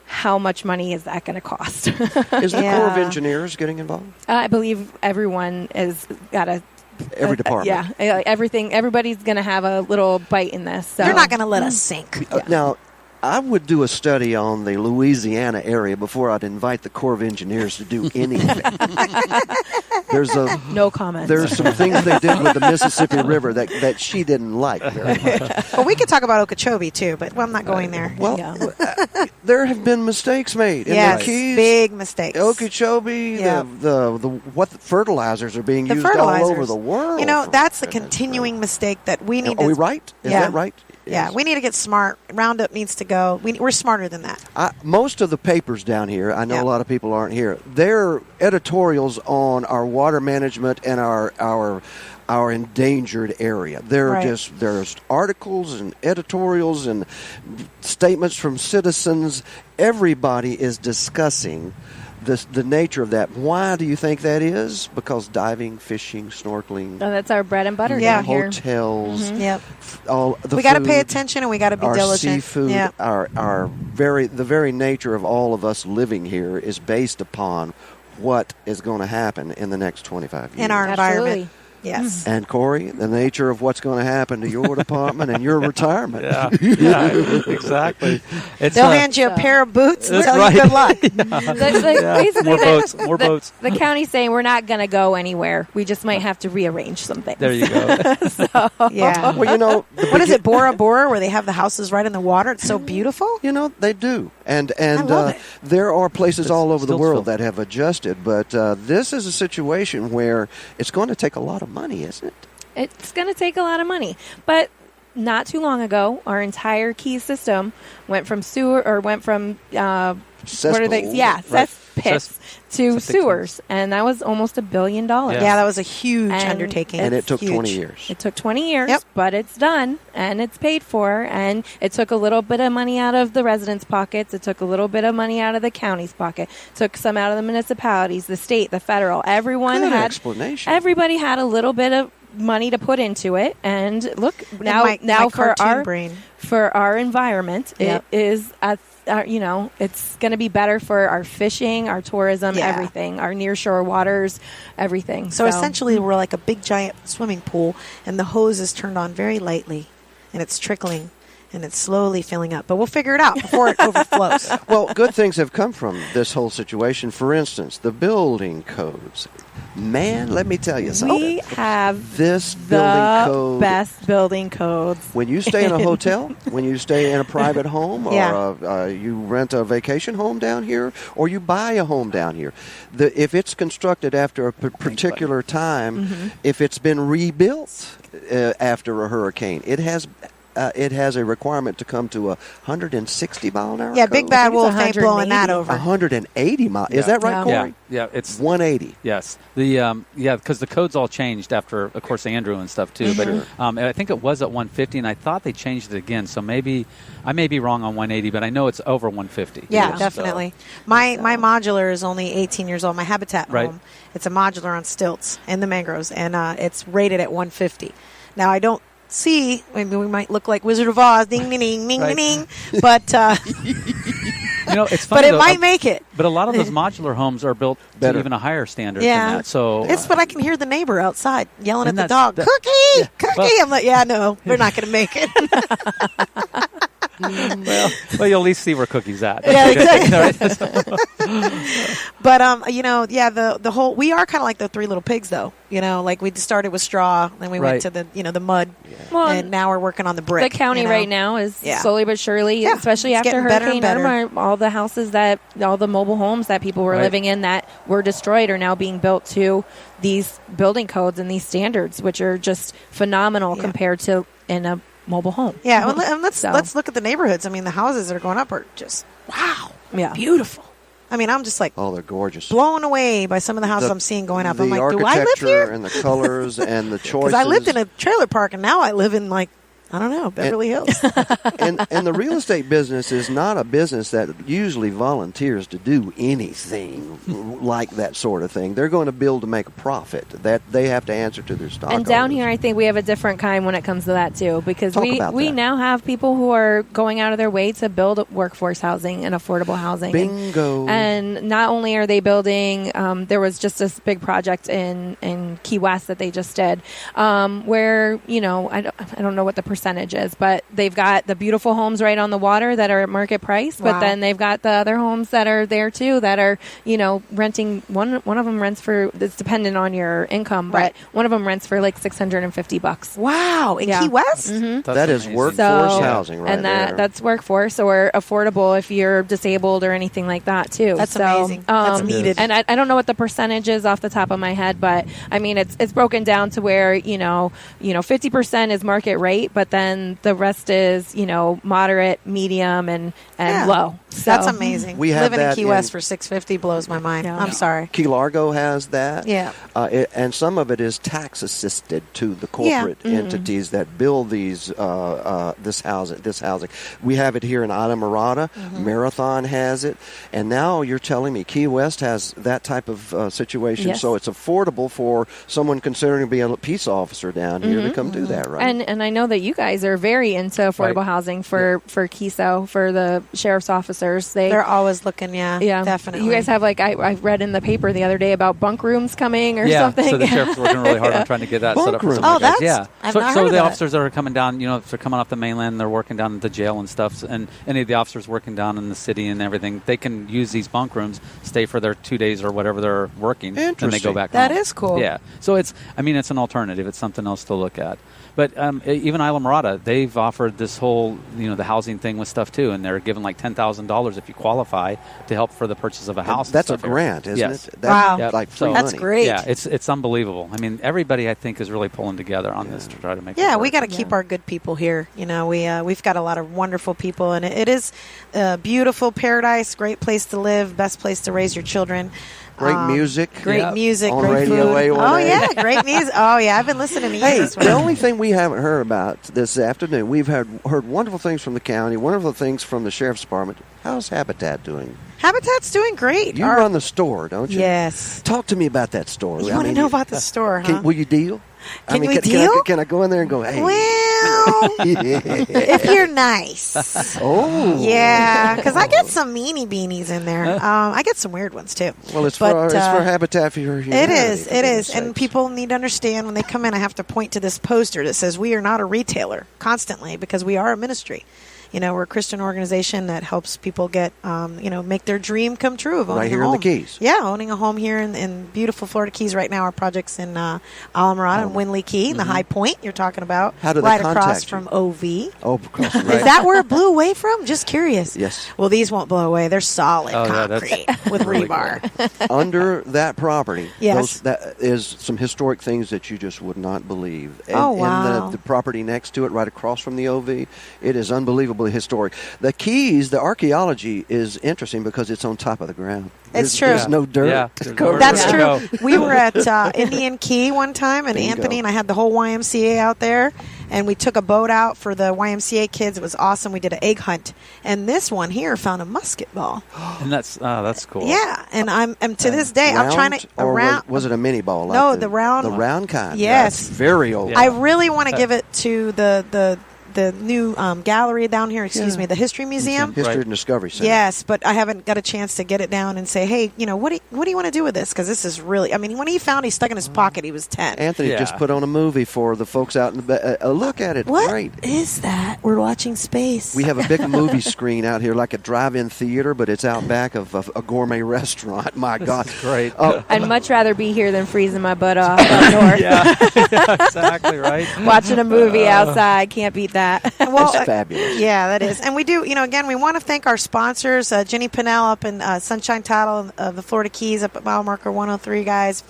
how much money is that going to cost? Is the Corps of Engineers getting involved? I believe everyone has got a... Every department. Everything. Everybody's going to have a little bite in this. So. You're not going to let us sink. Now, I would do a study on the Louisiana area before I'd invite the Corps of Engineers to do anything. No comment. There's some things they did with the Mississippi River that she didn't like very much. Well, we could talk about Okeechobee too, but I'm not going there. Well, there have been mistakes made in the Keys. Big mistakes. Okeechobee, what fertilizers are being used all over the world. That's the continuing mistake that we need. Are we right? Is that right? Yeah, we need to get smart. Roundup needs to go. We're smarter than that. Most of the papers down here, I know a lot of people aren't here, they're editorials on our water management and our endangered area. There's articles and editorials and statements from citizens. Everybody is discussing the nature of that. Why do you think that is? Because diving, fishing, snorkeling. Oh, that's our bread and butter down here. Hotels. Mm-hmm. Yep. All the we got to pay attention and we got to be our diligent. Seafood, the very nature of all of us living here is based upon what is going to happen in the next 25 years. In our environment. Yes. And Cory, the nature of what's going to happen to your department and your retirement. Yeah, exactly. They'll hand you a pair of boots and tell you good luck. Basically, more boats. The county's saying we're not going to go anywhere. We just might have to rearrange some things. There you go. Yeah. Well, you know, what is it, Bora Bora, where they have the houses right in the water? It's so beautiful. You know, they do. And love it. there are places all over the still world so. that have adjusted, but this is a situation where it's going to take a lot of money, isn't it? It's going to take a lot of money. But not too long ago, our entire key system went from what are they? Yeah, cesspits to sewers, and that was almost $1 billion. Yeah, that was a huge undertaking. And it took huge. 20 years. It took 20 years, but it's done, and it's paid for, and it took a little bit of money out of the residents' pockets. It took a little bit of money out of the county's pocket. It took some out of the municipalities, the state, the federal. Good explanation. Everybody had a little bit of money to put into it, and look now my for our brain. For our environment, it is it's going to be better for our fishing, our tourism, everything, our nearshore waters, everything. So essentially, we're like a big giant swimming pool, and the hose is turned on very lightly, and it's trickling. And it's slowly filling up. But we'll figure it out before it overflows. Well, good things have come from this whole situation. For instance, the building codes. Man, let me tell you something. We have this building code. Best building codes. When you stay in a hotel, when you stay in a private home, or you rent a vacation home down here, or you buy a home down here, if it's constructed after a particular time, if it's been rebuilt after a hurricane, it has a requirement to come to 160 mile an hour. Yeah, code. Big Bad Wolf ain't blowing that over. 180 miles. Is that right, Cory? Yeah, it's 180. Yes, because the codes all changed after, of course, Andrew and stuff too. But and I think it was at 150, and I thought they changed it again. So maybe I may be wrong on 180, but I know it's over 150. Yeah, definitely. My modular is only 18 years old. My Habitat Right. home, it's a modular on stilts in the mangroves, and it's rated at 150. Now I don't see, maybe we might look like Wizard of Oz, ding, ding, ding, ding, Right. ding, but it's funny, but it though, might make it. But a lot of those modular homes are built to even a higher standard than that. So it's but I can hear the neighbor outside yelling at And the dog, that's- Cookie, Cookie. Well- I'm like, yeah, no, they're not going to make it. well, you'll at least see where Cookie's at. Yeah, exactly. But the whole, we are kind of like the Three Little Pigs, though. Like we started with straw, then we went to the mud, and now we're working on the brick. The county right now is slowly but surely, Yeah, especially it's after getting better and Hurricane better. Irma, all the houses all the mobile homes that people were living in that were destroyed are now being built to these building codes and these standards, which are just phenomenal compared to in a mobile home. Yeah, and let's look at the neighborhoods. I mean, the houses that are going up are just beautiful. I mean, I'm just like, they're gorgeous, blown away by some of the houses I'm seeing going up. I'm like, the do I live architecture here? and the colors and the choices. Because I lived in a trailer park, and now I live in I don't know, Beverly Hills. and the real estate business is not a business that usually volunteers to do anything like that sort of thing. They're going to build to make a profit. That they have to answer to their stockholders. And down here, I think we have a different kind when it comes to that too, because we now have people who are going out of their way to build workforce housing and affordable housing. Bingo. And not only are they building, there was just this big project in Key West that they just did, where I don't know what the percentage is, but they've got the beautiful homes right on the water that are at market price, but then they've got the other homes that are there too that are renting. One of them rents for, it's dependent on your income, but one of them rents for like $650. Wow, in Key West? Mm-hmm. That is workforce housing right and there. That's workforce or affordable if you're disabled or anything like that too. That's amazing. That's needed. And I don't know what the percentage is off the top of my head, but I mean it's broken down to where 50% is market rate, but then the rest is moderate, medium, and low. So That's amazing. We have living in that Key West for $650 blows my mind. I'm sorry. Key Largo has that. Yeah. And some of it is tax assisted to the corporate entities that build these this housing. We have it here in Islamorada. Marathon has it, and now you're telling me Key West has that type of situation. Yes. So it's affordable for someone considering to be a peace officer down here to come do that, right? And I know that you guys are very into affordable housing for KISO, for the sheriff's officers officers. They're always looking, Yeah, definitely. You guys have I read in the paper the other day about bunk rooms coming or something. So the sheriff's working really hard on trying to get that set up for some Oh, of the guys. that's I've so not so heard of the that. officers that are coming down, if they're coming off the mainland, they're working down at the jail and stuff, and any of the officers working down in the city and everything, they can use these bunk rooms, stay for their 2 days or whatever they're working, and they go back That home. is cool. Yeah. So it's an alternative. It's something else to look at. But even Islamorada, they've offered this whole, the housing thing with stuff too, and they're giving like $10,000 if you qualify to help for the purchase of a house. That's a and stuff grant, here. isn't Yes. it? That's like free That's money. great. Yeah, it's unbelievable. I mean, everybody I think is really pulling together on this to try to make. Yeah, it we work. got to keep our good people here. We've got a lot of wonderful people, and it is a beautiful paradise, great place to live, best place to raise your children. Great music. Great music. On Great Radio food. A1A. Oh, yeah, great music. Oh, yeah, I've been listening to you Hey, this the week. only thing we haven't heard about this afternoon, we've heard wonderful things from the county, wonderful things from the sheriff's department. How's Habitat doing? Habitat's doing great. You run the store, don't you? Yes. Talk to me about that store. You want to know about the store, huh? Will you deal? Can we deal? Can I go in there and go, hey? Well, if you're nice. Oh. Yeah, because I get some meanie beanies in there. I get some weird ones, too. Well, it's But, for Habitat for Humanity. It is. for It goodness is. And sakes. people need to understand when they come in, I have to point to this poster that says we are not a retailer constantly because we are a ministry. We're a Christian organization that helps people get, make their dream come true of owning Right a here home. in the Keys. Yeah, owning a home here in beautiful Florida Keys. Right now, our project's in Islamorada and Winley Key, in the High Point you're talking about. How do they right contact across you? from OV. Oh, across Is that where it blew away from? Just curious. Yes. Well, these won't blow away. They're solid Oh, yeah, that's concrete with really rebar. Under that property, Yes. that is some historic things that you just would not believe. And, Oh, wow. And the property next to it, right across from the OV, it is unbelievably historic. The Keys, the archaeology is interesting because it's on top of the ground. It's true. There's no dirt. Yeah, to there's cover no it. That's There you true. go. We were at Indian Key one time, and Bingo. Anthony and I had the whole YMCA out there, and we took a boat out for the YMCA kids. It was awesome. We did an egg hunt, and this one here found a musket ball. And that's cool. Yeah, and to this day, I'm trying to Or around. was it a mini ball? No, like the round The one. round kind. Yes. That's very old. Yeah. I really want to give it to the new gallery down here. Excuse Yeah. me, the History Museum. History Right. and Discovery Center. Yes, but I haven't got a chance to get it down and say, hey, what do you want to do with this? Because this is really, when he found, he stuck in his pocket. He was 10. Anthony Yeah. just put on a movie for the folks out in the look at it. What Great. is that? We're watching space. We have a big movie screen out here, like a drive-in theater, but it's out back of a gourmet restaurant. My God. Great. I'd much rather be here than freezing my butt off up north. yeah, exactly right. Watching a movie outside. Can't beat that. Well, Fabulous. yeah, that is. And we do, again, we want to thank our sponsors, Jenny Pinnell up in Sunshine Title of the Florida Keys up at mile marker 103, guys.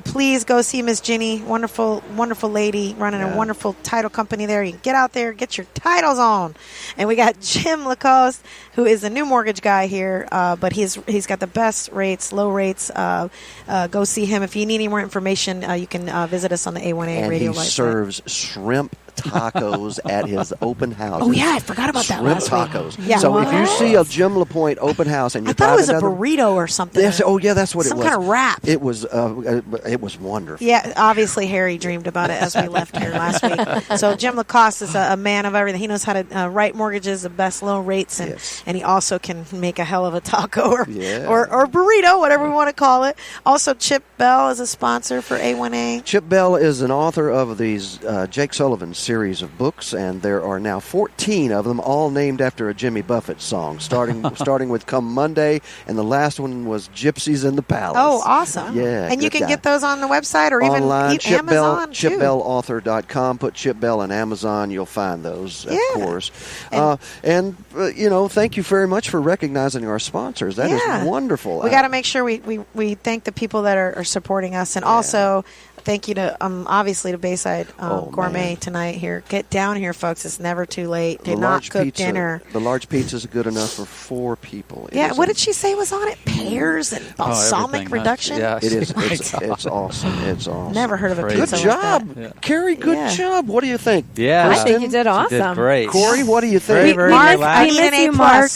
Please go see Miss Jenny. Wonderful, wonderful lady running a wonderful title company there. You can get out there, get your titles on. And we got Jim Lacoste, who is a new mortgage guy here, but he's got the best rates, low rates. Go see him. If you need any more information, you can visit us on the A1A And radio he website. serves shrimp tacos at his open house. Oh, yeah, I forgot about that Shrimp last week. tacos. Yeah. So if you What? see a Jim LaPointe open house and you I thought it was a driving down burrito or something. Yes, oh yeah, that's what Some it was. kind of wrap. It was wonderful. Yeah, obviously Harry dreamed about it as we left here last week. So Jim Lacoste is a man of everything. He knows how to write mortgages, the best low rates, and and he also can make a hell of a taco or burrito, whatever we want to call it. Also, Chip Bell is a sponsor for A1A. Chip Bell is an author of these Jake Sullivan series of books, and there are now 14 of them, all named after a Jimmy Buffett song, starting with Come Monday, and the last one was Gypsies in the Palace. Oh, awesome. Yeah. And you good can guy. get those on the website or even online. Amazon, too. ChipBellAuthor.com. Put Chip Bell on Amazon. You'll find those, of course. And thank you very much for recognizing our sponsors. That is wonderful. We got to make sure we thank the people that are supporting us, and also thank you to obviously to Bayside Gourmet tonight here. Get down here, folks. It's never too late. Do not cook dinner. The large pizza is good enough for 4 people. Yeah, what did she say was on it? Pears and balsamic reduction? It is. It's awesome. It's awesome. Never heard of a Good pizza job, like that. Carrie. Good job. What do you think? Yeah. I think you did awesome. You did great. Corey, what do you think? Mark, we miss you, Mark.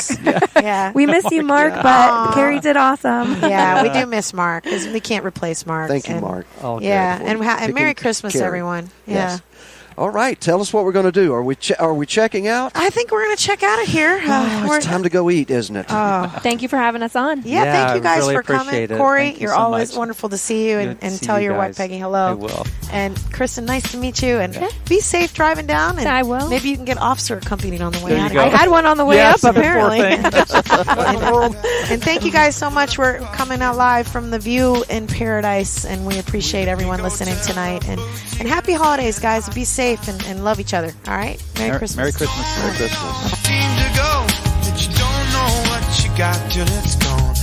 Yeah. We miss you, Mark, but Carrie did awesome. Yeah, we do miss Mark because we can't replace Mark. Thank you, And- Mark. Yeah, and Merry Christmas, Carrie. everyone. Yeah. Yes. All right, tell us what we're going to do. Are we checking out? I think we're going to check out of here. It's time to go eat, isn't it? Thank you for having us on. Yeah, thank you guys really for coming. appreciate it. Corey, Thank you you're so always much. wonderful to see you and Good to see tell you your wife guys. Peggy hello. I will. And Kristen, nice to meet you. And be safe driving down. And I will. Maybe you can get officer accompanied on the way There you out. go. I had one on the way Yes, up, apparently. And thank you guys so much. We're coming out live from the View in Paradise, and we appreciate everyone listening tonight. And happy holidays, guys. Be safe and love each other. All right? Merry Christmas. Merry Christmas. Merry Christmas. Seem to go that you don't know what you got till it's gone.